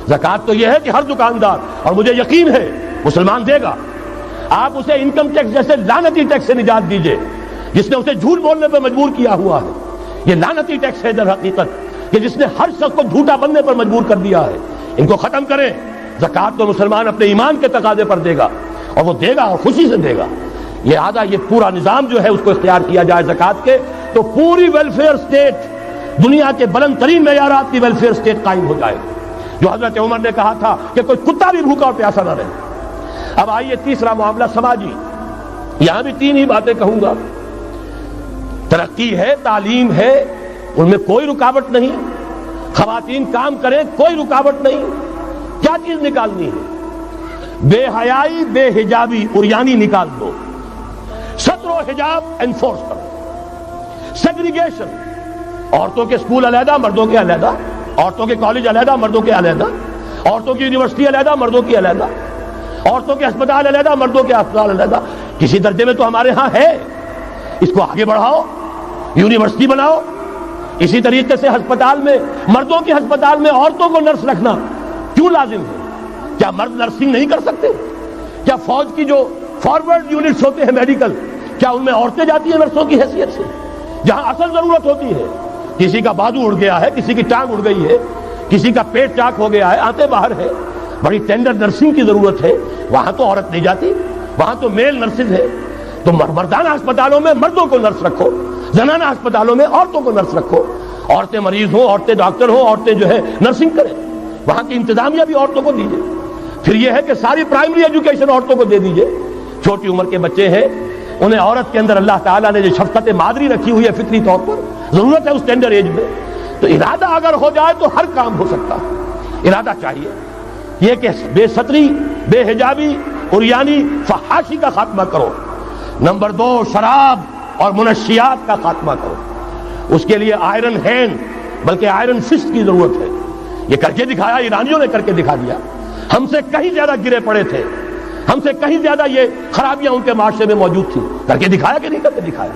زکوٰۃ تو یہ ہے کہ ہر دکاندار، اور مجھے یقین ہے مسلمان دے گا، آپ اسے انکم ٹیکس جیسے لعنتی ٹیکس سے نجات دیجئے جس نے اسے جھوٹ بولنے پہ مجبور کیا ہوا ہے. یہ لعنتی ٹیکس ہے در حقیقت کہ جس نے ہر شخص کو جھوٹا بننے پر مجبور کر دیا ہے. ان کو ختم کریں. زکوٰۃ تو مسلمان اپنے ایمان کے تقاضے پر دے گا، اور وہ دے گا اور خوشی سے دے گا. لہذا یہ پورا نظام جو ہے اس کو اختیار کیا جائے زکوٰۃ کے، تو پوری ویلفیئر اسٹیٹ، دنیا کے بلند ترین معیارات کی ویلفیئر اسٹیٹ قائم ہو جائے. جو حضرت عمر نے کہا تھا کہ کوئی کتا بھی بھوکا اور پیاسا نہ رہے. اب آئیے تیسرا معاملہ سماجی. یہاں بھی 3 ہی باتیں کہوں گا. ترقی ہے، تعلیم ہے، ان میں کوئی رکاوٹ نہیں. خواتین کام کریں، کوئی رکاوٹ نہیں. کیا چیز نکالنی ہے؟ بے حیائی، بے حجابی، عریانی نکال دو. ستر و حجاب انفورس کرو. سیگریگیشن، عورتوں کے اسکول علیحدہ، مردوں کے علیحدہ، عورتوں کے کالج علیحدہ، مردوں کے علیحدہ، عورتوں کی یونیورسٹی علیحدہ، مردوں کی علیحدہ، عورتوں کے ہسپتال علیحدہ، مردوں کے ہسپتال علیحدہ. کسی درجے میں تو ہمارے ہاں ہے، اس کو آگے بڑھاؤ، یونیورسٹی بناؤ. اسی طریقے سے ہسپتال میں، مردوں کے ہسپتال میں عورتوں کو نرس رکھنا کیوں لازم ہے؟ کیا مرد نرسنگ نہیں کر سکتے؟ کیا فوج کی جو فارورڈ یونٹس ہوتے ہیں میڈیکل، کیا ان میں عورتیں جاتی ہیں نرسوں کی حیثیت سے؟ جہاں اصل ضرورت ہوتی ہے، کسی کا بازو اڑ گیا ہے، کسی کی ٹانگ اڑ گئی ہے، کسی کا پیٹ چاک ہو گیا ہے، آنتیں باہر ہے، بڑی ٹینڈر نرسنگ کی ضرورت ہے، وہاں تو عورت نہیں جاتی، وہاں تو میل نرسز ہے. تو مردانہ ہسپتالوں میں مردوں کو نرس رکھو، زنانہ ہسپتالوں میں عورتوں کو نرس رکھو. عورتیں مریض ہوں، عورتیں ڈاکٹر ہوں، عورتیں جو ہے نرسنگ کریں. وہاں کی انتظامیہ بھی عورتوں کو دیجیے. پھر یہ ہے کہ ساری پرائمری ایجوکیشن عورتوں کو دے دیجیے. چھوٹی عمر کے بچے ہیں، انہیں عورت کے اندر اللہ تعالیٰ نے جو شفقت مادری رکھی ہوئی ہے فطری طور پر، ضرورت ہے اس ٹینڈر ایج میں. تو ارادہ اگر ہو جائے تو ہر کام ہو سکتا ہے. ارادہ چاہیے. یہ کہ بے ستری، بے حجابی، عریانی، فحاشی کا خاتمہ کرو. نمبر 2، شراب اور منشیات کا خاتمہ کرو. اس کے لیے آئرن ہینڈ بلکہ آئرن فسٹ کی ضرورت ہے. یہ کر کے دکھایا، ایرانیوں نے کر کے دکھا دیا. ہم سے کہیں زیادہ گرے پڑے تھے، ہم سے کہیں زیادہ یہ خرابیاں ان کے معاشرے میں موجود تھیں. کر کے دکھایا کہ نہیں کر کے دکھایا؟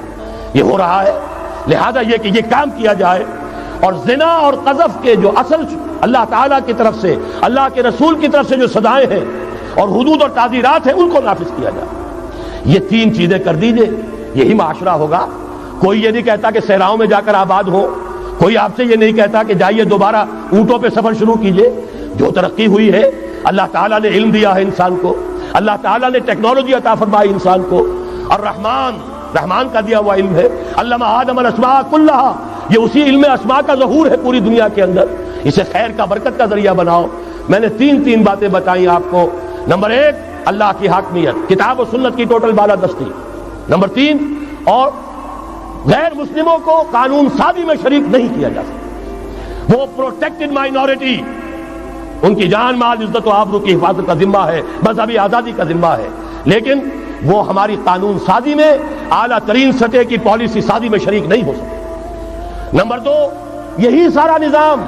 یہ ہو رہا ہے. لہذا یہ کہ یہ کام کیا جائے، اور زنا اور قذف کے جو اصل اللہ تعالیٰ کی طرف سے، اللہ کے رسول کی طرف سے جو سزائیں ہیں اور حدود اور تعزیرات ہیں، ان کو نافذ کیا جائے. یہ 3 چیزیں کر دیجئے، یہی معاشرہ ہوگا. کوئی یہ نہیں کہتا کہ صحراؤں میں جا کر آباد ہو، کوئی آپ سے یہ نہیں کہتا کہ جائیے دوبارہ اونٹوں پہ سفر شروع کیجئے. جو ترقی ہوئی ہے، اللہ تعالیٰ نے علم دیا ہے انسان کو، اللہ تعالیٰ نے ٹیکنالوجی عطا فرمائی انسان کو، اور رحمان کا دیا ہوا علم ہے. علم آدم الاسماء کلھا، یہ اسی علم اسماء کا ظہور ہے پوری دنیا کے اندر. اسے خیر کا، برکت کا ذریعہ بناؤ. میں نے 3 باتیں بتائیں آپ کو. نمبر 1، اللہ کی حاکمیت، کتاب و سنت کی ٹوٹل بالادستی. نمبر 3، اور غیر مسلموں کو قانون سازی میں شریک نہیں کیا جا سکتا. وہ پروٹیکٹڈ مائنورٹی، ان کی جان، مال، عزت و آبرو کی حفاظت کا ذمہ ہے، مذہبی آزادی کا ذمہ ہے، لیکن وہ ہماری قانون سازی میں، اعلیٰ ترین سطح کی پالیسی سازی میں شریک نہیں ہو سکتے. نمبر 2، یہی سارا نظام،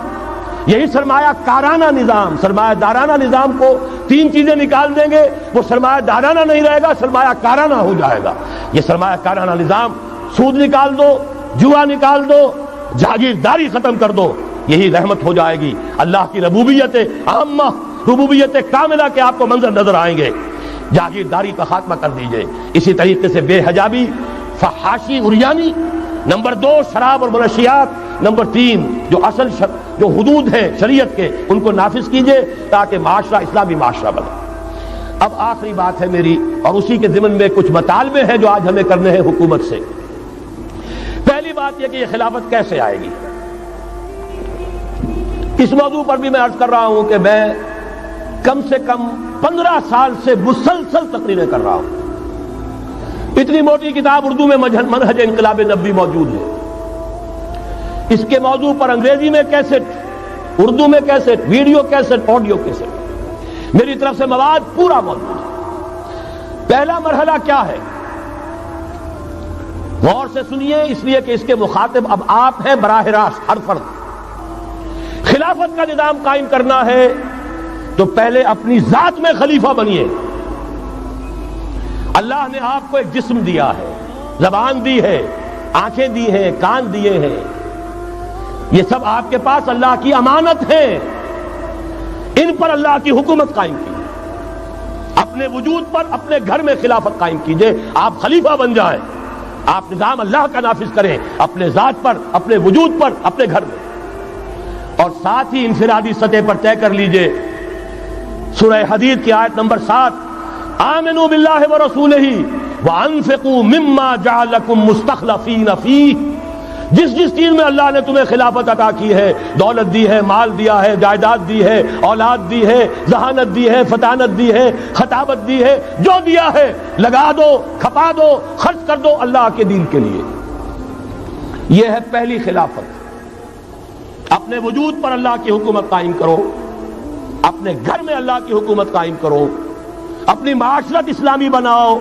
یہی سرمایہ کارانہ نظام، سرمایہ دارانہ نظام کو 3 چیزیں نکال دیں گے، وہ سرمایہ دارانہ نہیں رہے گا، سرمایہ کارانہ ہو جائے گا. یہ سرمایہ کارانہ نظام، سود نکال دو، جوا نکال دو، جاگیرداری ختم کر دو، یہی رحمت ہو جائے گی. اللہ کی ربوبیت عامہ، ربوبیت کاملہ کے آپ کو منظر نظر آئیں گے. جاگیرداری کا خاتمہ کر دیجئے. اسی طریقے سے بے حجابی، فحاشی، عریانی. نمبر 2، شراب اور منشیات. نمبر 3، جو اصل جو حدود ہیں شریعت کے، ان کو نافذ کیجئے تاکہ معاشرہ اسلامی معاشرہ بنے. اب آخری بات ہے میری، اور اسی کے ضمن میں کچھ مطالبے ہیں جو آج ہمیں کرنے ہیں حکومت سے. پہلی بات یہ کہ یہ خلافت کیسے آئے گی. اس موضوع پر بھی میں عرض کر رہا ہوں کہ میں کم سے کم 15 سال سے مسلسل تقریریں کر رہا ہوں. اتنی موٹی کتاب اردو میں منہج انقلاب نبوی موجود ہے. اس کے موضوع پر انگریزی میں کیسٹ، اردو میں cassette, video cassette, audio cassette, میری طرف سے مواد پورا موجود ہے. پہلا مرحلہ کیا ہے؟ غور سے سنیے، اس لیے کہ اس کے مخاطب اب آپ ہیں براہ راست، ہر فرد۔ خلافت کا نظام قائم کرنا ہے تو پہلے اپنی ذات میں خلیفہ بنیے۔ اللہ نے آپ کو ایک جسم دیا ہے، زبان دی ہے، آنکھیں دی ہیں، کان دیے ہیں، یہ سب آپ کے پاس اللہ کی امانت ہے، ان پر اللہ کی حکومت قائم کی۔ اپنے وجود پر اپنے گھر میں خلافت قائم کیجئے، آپ خلیفہ بن جائیں، آپ نظام اللہ کا نافذ کریں اپنے ذات پر، اپنے وجود پر، اپنے گھر میں، اور ساتھ ہی انفرادی سطح پر طے کر لیجئے۔ سورہ حدید کی آیت نمبر 7، آمنوا باللہ ورسولہ وانفقوا مما جعلکم مستخلفین فیہ، جس چیز میں اللہ نے تمہیں خلافت عطا کی ہے، دولت دی ہے، مال دیا ہے، جائیداد دی ہے، اولاد دی ہے، ذہانت دی ہے، فطانت دی ہے، خطابت دی ہے، جو دیا ہے لگا دو، کھپا دو، خرچ کر دو اللہ کے دین کے لیے۔ یہ ہے پہلی خلافت۔ اپنے وجود پر اللہ کی حکومت قائم کرو، اپنے گھر میں اللہ کی حکومت قائم کرو، اپنی معاشرت اسلامی بناؤ،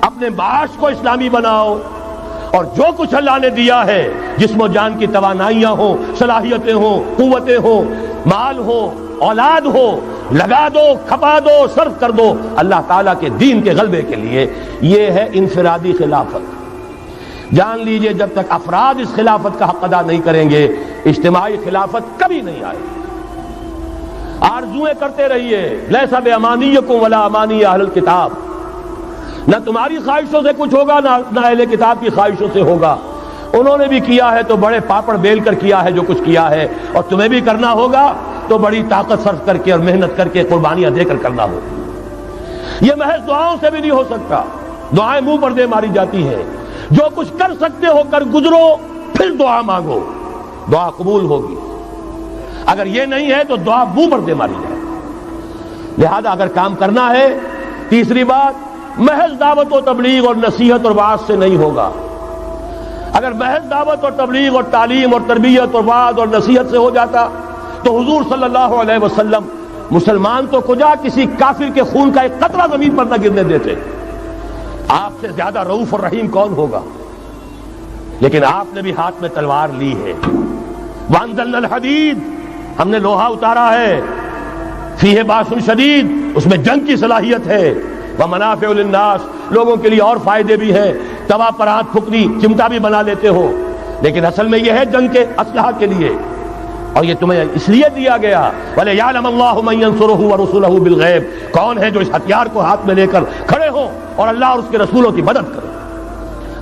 اپنے معاش کو اسلامی بناؤ، اور جو کچھ اللہ نے دیا ہے، جسم و جان کی توانائیاں ہوں، صلاحیتیں ہوں، قوتیں ہوں، مال ہو، اولاد ہو، لگا دو، کھپا دو، صرف کر دو اللہ تعالیٰ کے دین کے غلبے کے لیے۔ یہ ہے انفرادی خلافت۔ جان لیجئے جب تک افراد اس خلافت کا حق ادا نہیں کریں گے، اجتماعی خلافت کبھی نہیں آئے گی۔ آرزویں کرتے رہیے، لیس بامانیکم ولا امانی اہل الکتاب، نہ تمہاری خواہشوں سے کچھ ہوگا، نہ اہل کتاب کی خواہشوں سے ہوگا۔ انہوں نے بھی کیا ہے تو بڑے پاپڑ بیل کر کیا ہے جو کچھ کیا ہے، اور تمہیں بھی کرنا ہوگا تو بڑی طاقت صرف کر کے اور محنت کر کے، قربانیاں دے کر کرنا ہوگا۔ یہ محض دعاؤں سے بھی نہیں ہو سکتا، دعائیں منہ پر دے ماری جاتی ہیں۔ جو کچھ کر سکتے ہو کر گزرو، پھر دعا مانگو، دعا قبول ہوگی۔ اگر یہ نہیں ہے تو دعا منہ پر دے ماری جائے۔ لہذا اگر کام کرنا ہے، تیسری بات، محض دعوت و تبلیغ اور نصیحت اور وعظ سے نہیں ہوگا۔ اگر محض دعوت اور تبلیغ اور تعلیم اور تربیت اور وعظ اور نصیحت سے ہو جاتا تو حضور صلی اللہ علیہ وسلم مسلمان تو کجا کسی کافر کے خون کا ایک قطرہ زمین پر نہ گرنے دیتے۔ آپ سے زیادہ رؤوف اور رحیم کون ہوگا؟ لیکن آپ نے بھی ہاتھ میں تلوار لی ہے۔ وانزلنا الحدید، ہم نے لوہا اتارا ہے، فیہ باس شدید، اس میں جنگ کی صلاحیت ہے، ومنافع للناس، لوگوں کے لیے اور فائدے بھی ہیں۔ توا پر ہاتھ پھکری چمٹا بھی بنا لیتے ہو، لیکن اصل میں یہ ہے جنگ کے اسلحہ کے لیے، اور یہ تمہیں اس لیے دیا گیا وَلِيَعْلَمَ اللَّهُ مَن يَنصُرُهُ وَرُسُلَهُ بِالْغَيْبِ، کون ہے جو اس ہتھیار کو ہاتھ میں لے کر کھڑے ہو اور اللہ اور اس کے رسولوں کی مدد کرے۔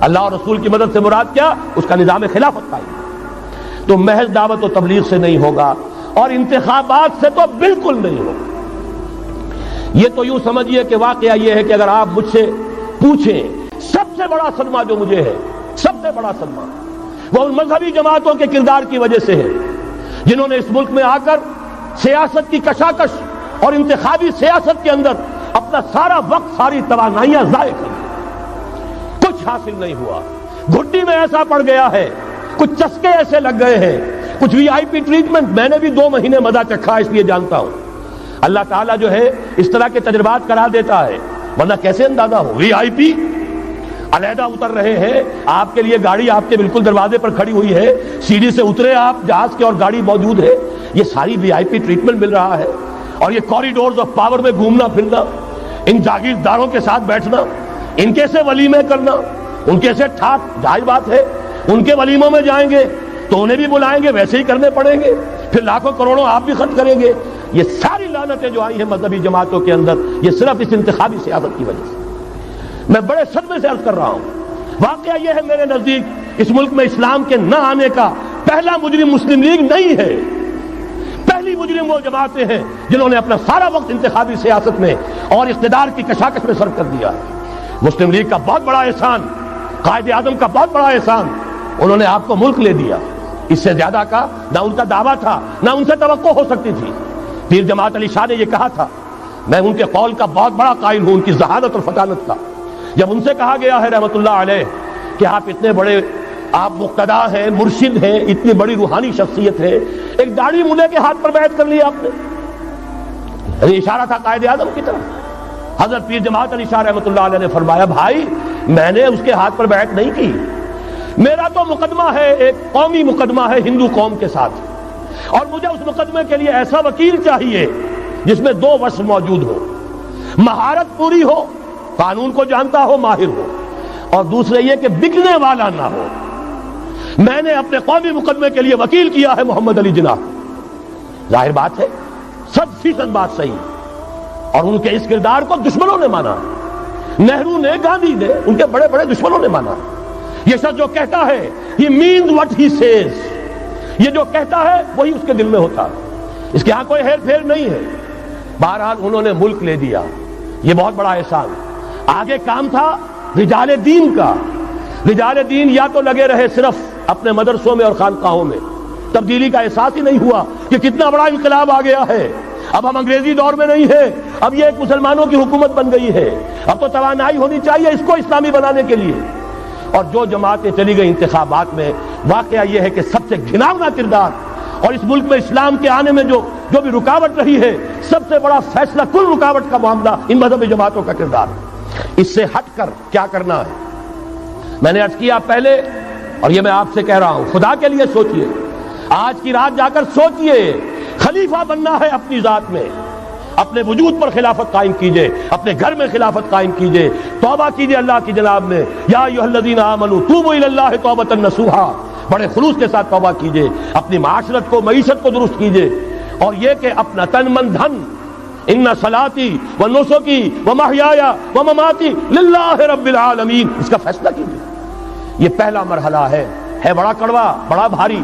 اللہ اور رسول کی مدد سے مراد کیا؟ اس کا نظام خلافت قائم۔ تو محض دعوت و تبلیغ سے نہیں ہوگا، اور انتخابات سے تو بالکل نہیں ہوگا۔ یہ تو یوں سمجھیے کہ واقعہ یہ ہے کہ اگر آپ مجھ سے پوچھیں، سب سے بڑا صدمہ جو مجھے ہے، سب سے بڑا صدمہ وہ ان مذہبی جماعتوں کے کردار کی وجہ سے ہے جنہوں نے اس ملک میں آ کر سیاست کی کشاکش اور انتخابی سیاست کے اندر اپنا سارا وقت، ساری توانائیاں ضائع کر دی۔ کچھ حاصل نہیں ہوا، گھٹی میں ایسا پڑ گیا ہے، کچھ چسکے ایسے لگ گئے ہیں، کچھ وی آئی پی ٹریٹمنٹ۔ میں نے بھی 2 مہینے مزہ چکھا، اس لیے جانتا ہوں۔ اللہ تعالیٰ جو ہے اس طرح کے تجربات کرا دیتا ہے، ورنہ کیسے اندازہ ہو؟ وی آئی پی علیحدہ اتر رہے ہیں، آپ کے لیے گاڑی آپ کے بالکل دروازے پر کھڑی ہوئی ہے، سیڑھی سے اترے آپ جہاز کے اور گاڑی موجود ہے، یہ ساری وی آئی پی ٹریٹمنٹ مل رہا ہے۔ اور یہ کوریڈورز آف پاور میں گھومنا پھرنا، ان جاگیرداروں کے ساتھ بیٹھنا، ان کے سے ولیمے کرنا، ان کے سے ٹھاٹ، ظاہر بات ہے ان کے ولیموں میں جائیں گے تو انہیں بھی بلائیں گے، ویسے ہی کرنے پڑیں گے، پھر لاکھوں کروڑوں آپ بھی خرچ کریں گے۔ یہ ساری لعنتیں جو آئی ہیں مذہبی جماعتوں کے اندر، یہ صرف اس انتخابی سیاست کی وجہ سے۔ میں بڑے صدمے سے عرض کر رہا ہوں، واقعہ یہ ہے میرے نزدیک اس ملک میں اسلام کے نہ آنے کا پہلا مجرم مسلم لیگ نہیں ہے، پہلی مجرم وہ جماعتیں ہیں جنہوں نے اپنا سارا وقت انتخابی سیاست میں اور اقتدار کی کشاکش میں صرف کر دیا۔ مسلم لیگ کا بہت بڑا احسان، قائد اعظم کا بہت بڑا احسان، انہوں نے آپ کو ملک لے دیا۔ اس سے زیادہ کا نہ ان کا دعویٰ تھا، نہ ان سے توقع ہو سکتی تھی۔ پیر جماعت علی شاہ نے یہ کہا تھا، میں ان کے قول کا بہت بڑا قائل ہوں، ان کی ذہانت اور فطانت کا۔ جب ان سے کہا گیا ہے رحمت اللہ علیہ کہ آپ اتنے بڑے، آپ مقتدا ہیں، مرشد ہیں، اتنی بڑی روحانی شخصیت ہے، ایک داڑھی مولے کے ہاتھ پر بیعت کر لی آپ نے، اشارہ تھا قائد اعظم کی طرف۔ حضرت پیر جماعت علی شاہ رحمۃ اللہ علیہ نے فرمایا بھائی میں نے اس کے ہاتھ پر بیعت نہیں کی، میرا تو مقدمہ ہے ایک قومی مقدمہ ہے ہندو قوم کے ساتھ، اور مجھے اس مقدمے کے لیے ایسا وکیل چاہیے جس میں دو وصف موجود ہو، مہارت پوری ہو، قانون کو جانتا ہو، ماہر ہو، اور دوسرے یہ کہ بگڑنے والا نہ ہو۔ میں نے اپنے قومی مقدمے کے لیے وکیل کیا ہے محمد علی جناح۔ ظاہر بات ہے 100% بات صحیح، اور ان کے اس کردار کو دشمنوں نے مانا، نہرو نے، گاندھی نے، ان کے بڑے بڑے دشمنوں نے مانا۔ یہ شخص جو کہتا ہے he means what he says، یہ جو کہتا ہے وہی اس کے دل میں ہوتا ہے، اس کے ہاں کوئی ہیر پھیر نہیں ہے۔ بہرحال انہوں نے ملک لے دیا، یہ بہت بڑا احسان۔ آگے کام تھا رجال دین کا۔ رجال دین یا تو لگے رہے صرف اپنے مدرسوں میں اور خانقاہوں میں، تبدیلی کا احساس ہی نہیں ہوا کہ کتنا بڑا انقلاب آ گیا ہے، اب ہم انگریزی دور میں نہیں ہیں، اب یہ ایک مسلمانوں کی حکومت بن گئی ہے، اب تو توانائی ہونی چاہیے اس کو اسلامی بنانے کے لیے۔ اور جو جماعتیں چلی گئی انتخابات میں، واقعہ یہ ہے کہ سب سے گھناؤنا کردار اور اس ملک میں اسلام کے آنے میں جو بھی رکاوٹ رہی ہے، سب سے بڑا فیصلہ کل رکاوٹ کا معاملہ ان مذہبی جماعتوں کا کردار۔ اس سے ہٹ کر کیا کرنا ہے، میں نے عرض کیا پہلے، اور یہ میں آپ سے کہہ رہا ہوں، خدا کے لیے سوچئے، آج کی رات جا کر سوچئے، خلیفہ بننا ہے اپنی ذات میں، اپنے وجود پر خلافت قائم کیجئے، اپنے گھر میں خلافت قائم کیجئے، توبہ کیجئے اللہ کی جناب میں، یا ایھا الذین آمنوا توبوا الی اللہ توبۃ نصوحا، بڑے خلوص کے ساتھ توبہ کیجئے، اپنی معاشرت کو، معیشت کو درست کیجئے، اور یہ کہ اپنا تن من دھن، ان صلاتی و نسکی و محیای و مماتی للہ رب العالمین، اس کا فیصلہ کیجئے۔ یہ پہلا مرحلہ ہے بڑا کڑوا، بڑا بھاری،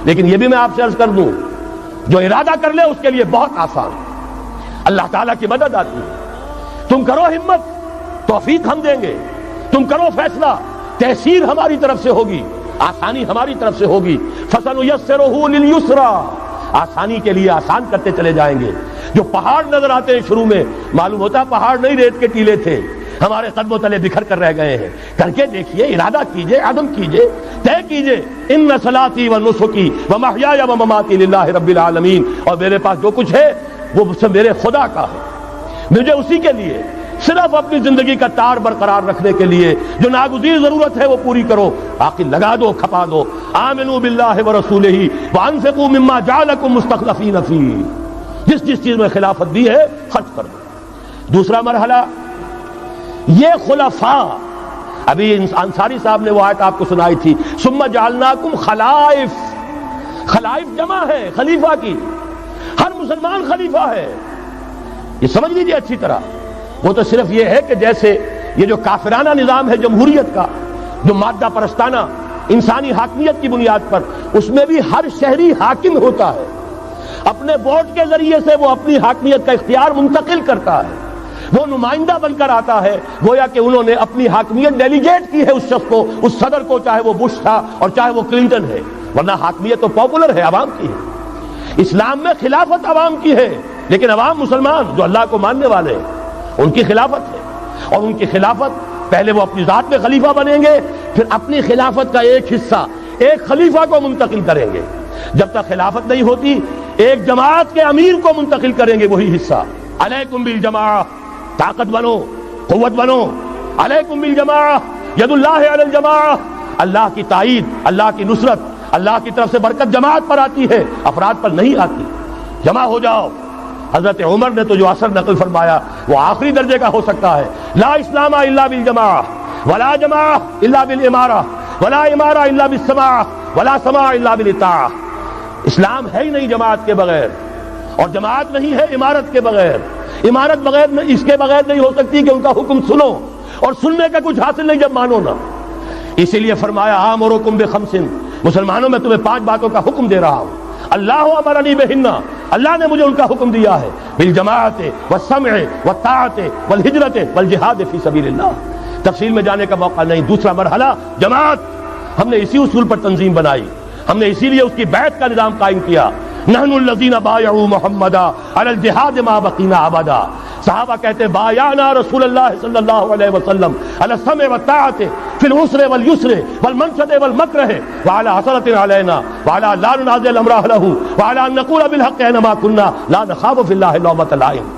لیکن یہ بھی میں آپ سے عرض کر دوں، جو ارادہ کر لے اس کے لیے بہت آسان، اللہ تعالیٰ کی مدد آتی ہے۔ تم کرو ہمت، توفیق ہم دیں گے، تم کرو فیصلہ، تحصیل ہماری طرف سے ہوگی، آسانی ہماری طرف سے ہوگی۔ فَسَنُيَسِّرُهُ لِلْيُسْرَىٰ، آسانی کے لیے آسان کرتے چلے جائیں گے۔ جو پہاڑ نظر آتے ہیں شروع میں، معلوم ہوتا ہے پہاڑ نہیں، ریت کے ٹیلے تھے، ہمارے قدموں تلے بکھر کر رہ گئے ہیں۔ کر کے دیکھیے، ارادہ کیجئے، عزم کیجئے، طے کیجئے، ان صلاتی و نسکی و محیای و مماتی للہ رب العالمین، اور میرے پاس جو کچھ ہے وہ میرے خدا کا ہے، مجھے اسی کے لیے صرف اپنی زندگی کا تار برقرار رکھنے کے لیے جو ناگزیر ضرورت ہے وہ پوری کرو، باقی لگا دو، کھپا دو۔ آمنوا باللہ ورسولہ وانفقوا مما جعلکم مستخلفین فیہ، جس چیز میں خلافت دی ہے خرچ کر دو۔ دوسرا مرحلہ، یہ خلفاء، ابھی انصاری صاحب نے وہ آیت آپ کو سنائی تھی، ثم جعلناکم خلائف، خلائف جمع ہے خلیفہ کی، ہر مسلمان خلیفہ ہے، یہ سمجھ لیجیے اچھی طرح۔ وہ تو صرف یہ ہے کہ جیسے یہ جو کافرانہ نظام ہے جمہوریت کا، جو مادہ پرستانہ انسانی حاکمیت کی بنیاد پر، اس میں بھی ہر شہری حاکم ہوتا ہے، اپنے ووٹ کے ذریعے سے وہ اپنی حاکمیت کا اختیار منتقل کرتا ہے، وہ نمائندہ بن کر آتا ہے، گویا کہ انہوں نے اپنی حاکمیت ڈیلیگیٹ کی ہے اس شخص کو، اس صدر کو، چاہے وہ بش تھا اور چاہے وہ کلنٹن ہے، ورنہ حاکمیت تو پاپولر ہے، عوام کی ہے۔ اسلام میں خلافت عوام کی ہے، لیکن عوام مسلمان جو اللہ کو ماننے والے ہیں ان کی خلافت ہے، اور ان کی خلافت پہلے وہ اپنی ذات میں خلیفہ بنیں گے، پھر اپنی خلافت کا ایک حصہ ایک خلیفہ کو منتقل کریں گے۔ جب تک خلافت نہیں ہوتی ایک جماعت کے امیر کو منتقل کریں گے وہی حصہ۔ علیکم بالجماعہ، طاقت بنو، قوت بنو، علیکم بالجماعہ، ید اللہ علی الجماعہ، اللہ کی تائید، اللہ کی نصرت، اللہ کی طرف سے برکت جماعت پر آتی ہے، افراد پر نہیں آتی۔ جمع ہو جاؤ۔ حضرت عمر نے تو جو اثر نقل فرمایا وہ آخری درجے کا ہو سکتا ہے، لا اسلام الا بالجماعہ، ولا جماعہ الا بالامارہ، ولا امارہ الا بالسماع، ولا سماع الا بالاطاعہ۔ اسلام ہے ہی نہیں جماعت کے بغیر، اور جماعت نہیں ہے امارت کے بغیر، امارت بغیر اس کے بغیر نہیں ہو سکتی کہ ان کا حکم سنو، اور سننے کا کچھ حاصل نہیں جب مانو نا۔ اسی لیے فرمایا آمرکم بخمس، مسلمانوں میں تمہیں 5 باتوں کا حکم دے رہا ہوں، اللہ امرنی بہن، اللہ نے مجھے ان کا حکم دیا ہے، بالجماعت والسمع والطاعت والہجرت والجہاد فی سبیل اللہ۔ تفصیل میں جانے کا موقع نہیں۔ دوسرا مرحلہ جماعت، ہم نے اسی اصول پر تنظیم بنائی، ہم نے اسی لیے اس کی بیعت کا نظام قائم کیا۔ نحن الذین بایعوا محمدا علی الجہاد ما بقینا ابدا، صحابہ کہتے ہیں بایعنا رسول اللہ صلی اللہ علیہ وسلم علی السمع والطاعت فی العسر والیسر والمنشط والمکرہ وعلی حسرۃ علینا وعلی لا ننازع الامر اہلہ وعلی ان نقول بالحق اینما کنا لا نخاف فی اللہ لومۃ لائم۔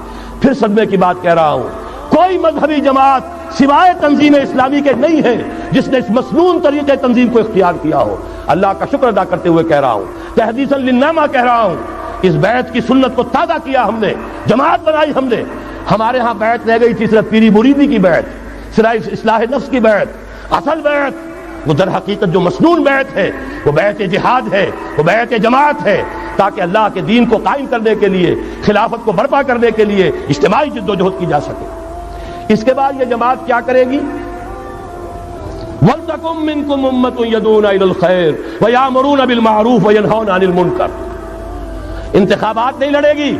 پھر صدمے کی بات کہہ رہا ہوں، کوئی مذہبی جماعت سوائے تنظیم اسلامی کے نہیں ہے جس نے اس مسنون طریقے تنظیم کو اختیار کیا ہو۔ اللہ کا شکر ادا کرتے ہوئے کہہ رہا ہوں، تحدیثاً للنامہ کہہ رہا ہوں، اس بیعت کی سنت کو تازہ کیا ہم نے، جماعت بنائی ہم نے۔ ہمارے ہاں بیعت رہ گئی تھی صرف پیری مریدی کی بیعت، صرف اصلاح نفس کی بیعت۔ اصل بیعت وہ در حقیقت جو مسنون بیعت ہے وہ بیعت جہاد ہے، وہ بیعت جماعت ہے، تاکہ اللہ کے دین کو قائم کرنے کے لیے، خلافت کو برپا کرنے کے لیے اجتماعی جد و جہد کی جا سکے۔ اس کے بعد یہ جماعت کیا کرے گی؟ وَلْتَكُن مِّنكُمْ أُمَّةٌ يَدْعُونَ إِلَى الْخَيْرِ وَيَأْمُرُونَ بِالْمَعْرُوفِ وَيَنْهَوْنَ عَنِ الْمُنكَرِ۔ انتخابات نہیں لڑے گی،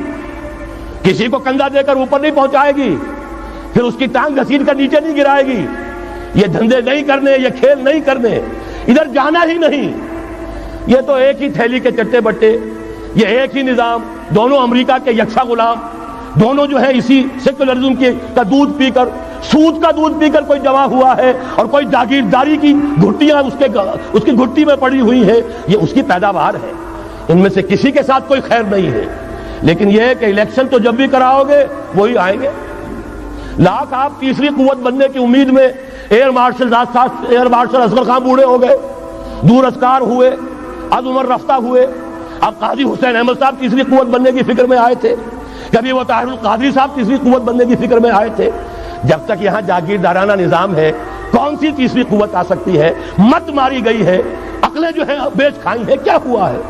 کسی کو کندھا دے کر اوپر نہیں پہنچائے گی، پھر اس کی ٹانگ گھسیٹ کر نیچے نہیں گرائے گی۔ یہ دھندے نہیں کرنے، یہ کھیل نہیں کرنے، ادھر جانا ہی نہیں۔ یہ تو ایک ہی تھیلی کے چٹے بٹے، یہ ایک ہی نظام، دونوں امریکہ کے یکساں غلام، دونوں جو ہے اسی سیکولرزم کا دودھ پی کر، سود کا دودھ پی کر کوئی جمع ہوا ہے، اور کوئی جاگیرداری کی گھٹیاں اس کی گھٹی میں پڑی ہوئی ہیں، یہ اس کی پیداوار ہے۔ ان میں سے کسی کے ساتھ کوئی خیر نہیں ہے، لیکن یہ ہے کہ الیکشن تو جب بھی کراؤ گے وہی آئیں گے۔ لاکھ آپ تیسری قوت بننے کی امید میں ایئر مارشل اصغر خان بوڑھے ہو گئے، دور اسکار ہوئے، از عمر رفتہ ہوئے۔ اب قاضی حسین احمد صاحب تیسری قوت بننے کی فکر میں آئے تھے، کبھی وہ طاہر القادری صاحب تیسری قوت بننے کی فکر میں آئے تھے۔ جب تک یہاں جاگیردارانہ نظام ہے، کون سی تیسری قوت آ سکتی ہے؟ مت ماری گئی ہے، عقلیں جو ہیں بیچ کھائی ہیں، کیا ہوا ہے؟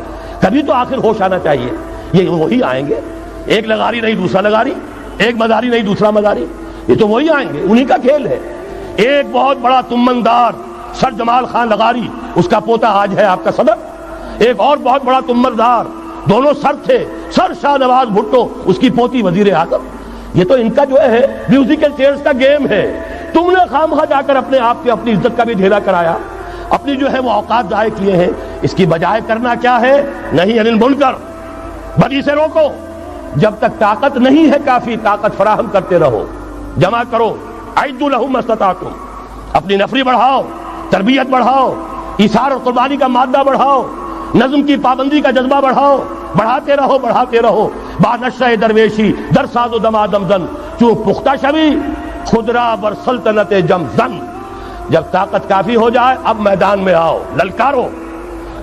کبھی تو آخر ہوش آنا چاہیے۔ یہ وہی آئیں گے، ایک لغاری نہیں دوسرا لغاری، ایک مداری نہیں دوسرا مداری، یہ تو وہی آئیں گے، انہی کا کھیل ہے۔ ایک بہت بڑا تمندار سر جمال خان لغاری، اس کا پوتا آج ہے آپ کا صدر۔ ایک اور بہت بڑا تمندار، دونوں سر تھے، سر شاہ نواز بھٹو، اس کی پوتی وزیر اعظم۔ یہ تو ان کا جو ہے میوزیکل چیئرز کا گیم ہے۔ تم نے خامخواہ جا کر اپنے آپ کی اپنی عزت کا بھی ڈھیلا کرایا، اپنی جو ہے وہ اوقات ضائع کیے ہیں۔ اس کی بجائے کرنا کیا ہے؟ نہیں عن المنکر، بدی سے روکو۔ جب تک طاقت نہیں ہے کافی، طاقت فراہم کرتے رہو، جمع کرو۔ اعدوا لهم ما استطعتم، اپنی نفری بڑھاؤ، تربیت بڑھاؤ، ایثار اور قربانی کا مادہ بڑھاؤ، نظم کی پابندی کا جذبہ بڑھاؤ، بڑھاتے رہو بڑھاتے رہو۔ با نشہ درویشی در ساز و دمادم زن، چون پختہ شوی خدرا بر سلطنت جم زن۔ جب طاقت کافی ہو جائے اب میدان میں آؤ، للکارو،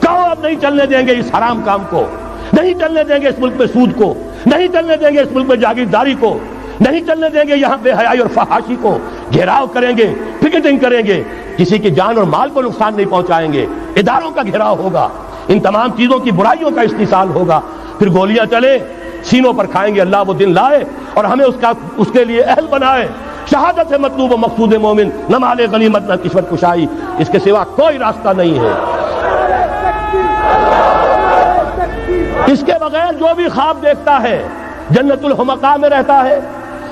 کہو اب نہیں چلنے دیں گے اس حرام کام کو، نہیں چلنے دیں گے اس ملک میں سود کو، نہیں چلنے دیں گے اس ملک میں جاگیرداری کو، نہیں چلنے دیں گے یہاں بے حیائی اور فحاشی کو۔ گھیراؤ کریں گے، پکیٹنگ کریں گے، کسی کی جان اور مال کو نقصان نہیں پہنچائیں گے، اداروں کا گھیراؤ ہوگا، ان تمام چیزوں کی برائیوں کا استحصال ہوگا۔ پھر گولیاں چلے، سینوں پر کھائیں گے، اللہ وہ دن لائے اور ہمیں اس کے لیے اہل بنائے۔ شہادت ہے مطلوب و مقصود مومن، نہ مال غنیمت نہ کشور کشائی، اس کے سوا کوئی راستہ نہیں ہے۔ اس کے بغیر جو بھی خواب دیکھتا ہے جنت الحمقاء میں رہتا ہے،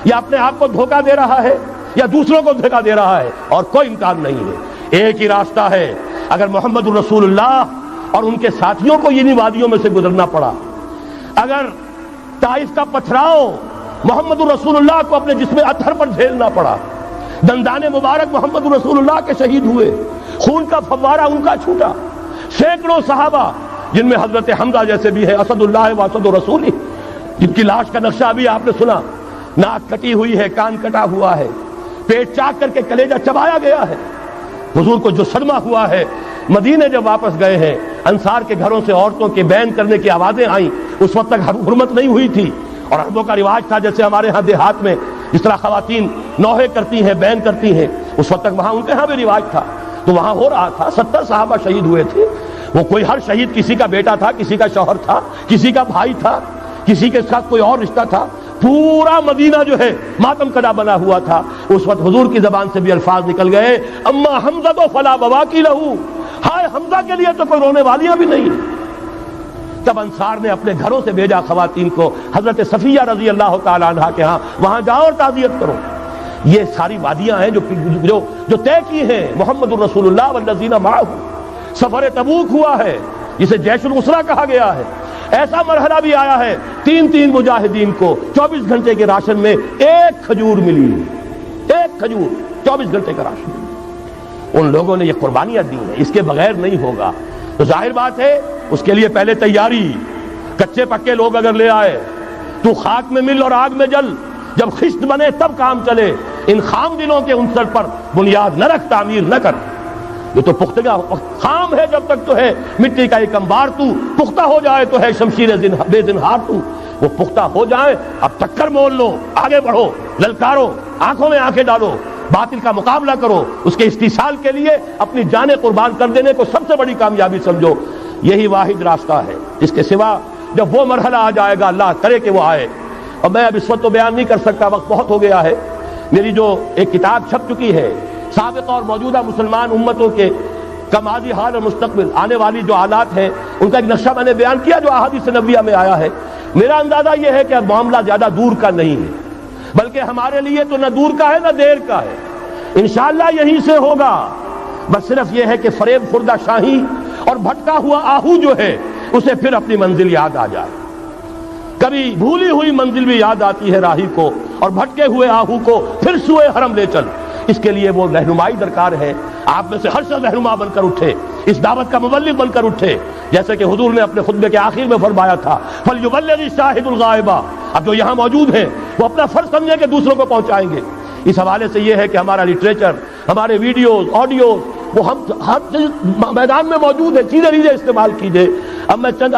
یا اپنے آپ کو دھوکہ دے رہا ہے، یا دوسروں کو دھوکہ دے رہا ہے، اور کوئی امکان نہیں ہے۔ ایک ہی راستہ ہے۔ اگر محمد الرسول اللہ اور ان کے ساتھیوں کو انہی وادیوں میں سے گزرنا پڑا، اگر طائف کا پتھراؤ محمد الرسول اللہ کو اپنے جسم اطہر پر جھیلنا پڑا، دندان مبارک محمد الرسول اللہ کے شہید ہوئے، خون کا فوارہ ان کا چھوٹا، سینکڑوں صحابہ جن میں حضرت حمزہ جیسے بھی ہے، اسد اللہ و اسد رسول، جن کی لاش کا نقشہ ابھی آپ نے سنا، ناک کٹی ہوئی ہے، کان کٹا ہوا ہے، پیٹ چاک کر کے کلیجہ چبایا گیا ہے۔ حضور کو جو صدمہ ہوا ہے، مدینے جب واپس گئے ہیں، انصار کے گھروں سے عورتوں کے بین کرنے کی آوازیں آئیں، اس وقت تک حرمت نہیں ہوئی تھی، اور عربوں کا رواج تھا جیسے ہمارے ہاں دیہات میں جس طرح خواتین نوحے کرتی ہیں، بین کرتی ہیں، اس وقت تک وہاں ان کے ہاں بھی رواج تھا، تو وہاں ہو رہا تھا۔ 70 صحابہ شہید ہوئے تھے۔ وہ کوئی ہر شہید کسی کا بیٹا تھا، کسی کا شوہر تھا، کسی کا بھائی تھا، کسی کے ساتھ کوئی اور رشتہ تھا، پورا مدینہ جو ہے ماتم کدا بنا ہوا تھا۔ اس وقت حضور کی زبان سے بھی الفاظ نکل گئے، اما حمزہ تو فلا بواکی لہو، ہائے حمزہ کے لیے تو کوئی رونے والیاں بھی نہیں۔ تب انصار نے اپنے گھروں سے بھیجا خواتین کو حضرت صفیہ رضی اللہ تعالی عنہا کے ہاں، وہاں جاؤ اور تعزیت کرو۔ یہ ساری وادیاں ہیں جو طے کی ہیں محمد الرسول اللہ والذین معہ۔ سفر تبوک ہوا ہے جسے جیش العسرہ کہا گیا ہے۔ ایسا مرحلہ بھی آیا ہے 3 مجاہدین کو 24 گھنٹے کے راشن میں ایک کھجور ملی، ایک کھجور، 24 گھنٹے کا راشن۔ ان لوگوں نے یہ قربانیاں دی ہیں، اس کے بغیر نہیں ہوگا۔ تو ظاہر بات ہے اس کے لیے پہلے تیاری۔ کچے پکے لوگ اگر لے آئے تو خاک میں مل اور آگ میں جل، جب خشت بنے تب کام چلے۔ ان خام دلوں کے عنصر پر بنیاد نہ رکھ، تعمیر نہ کر۔ یہ تو پختگا خام ہے جب تک تو ہے مٹی کا ایک انبار تو، پختہ ہو جائے تو ہے شمشیر بے زنہار تو۔ وہ پختہ ہو جائے، اب ٹکر مول لو، آگے بڑھو، للکارو، آنکھوں میں آنکھیں ڈالو، باطل کا مقابلہ کرو، اس کے استحصال کے لیے اپنی جانیں قربان کر دینے کو سب سے بڑی کامیابی سمجھو۔ یہی واحد راستہ ہے، اس کے سوا جب وہ مرحلہ آ جائے گا، اللہ کرے کہ وہ آئے، اور میں اب اس وقت تو بیان نہیں کر سکتا، وقت بہت ہو گیا ہے۔ میری جو ایک کتاب چھپ چکی ہے سابق اور موجودہ مسلمان امتوں کے کا ماضی، حال اور مستقبل، آنے والی جو حالات ہیں ان کا ایک نقشہ میں نے بیان کیا جو احادیث نبویہ میں آیا ہے۔ میرا اندازہ یہ ہے کہ اب معاملہ زیادہ دور کا نہیں ہے، بلکہ ہمارے لیے تو نہ دور کا ہے نہ دیر کا ہے، انشاءاللہ یہیں سے ہوگا۔ بس صرف یہ ہے کہ فریب خوردہ شاہی اور بھٹکا ہوا آہو جو ہے اسے پھر اپنی منزل یاد آ جائے۔ کبھی بھولی ہوئی منزل بھی یاد آتی ہے راہی کو، اور بھٹکے ہوئے آہو کو پھر سوئے حرم لے چل۔ اس کے لیے وہ رہنمائی درکار ہے، آپ میں سے ہر شخص رہنما بن کر اٹھے، اس دعوت کا مبلغ بن کر اٹھے، جیسے کہ حضور نے اپنے خطبے کے آخر میں فرمایا تھا فَلْيُبَلِّغِ الشَّاهِدُ الْغَائِبَ۔ اب جو یہاں موجود ہیں وہ اپنا فرض سمجھیں کہ دوسروں کو پہنچائیں گے۔ اس حوالے سے یہ ہے کہ ہمارا لٹریچر، ہمارے ویڈیوز، آڈیوز، وہ ہم ہر میدان میں موجود ہے، چیزیں استعمال کیجئے۔ اب میں چند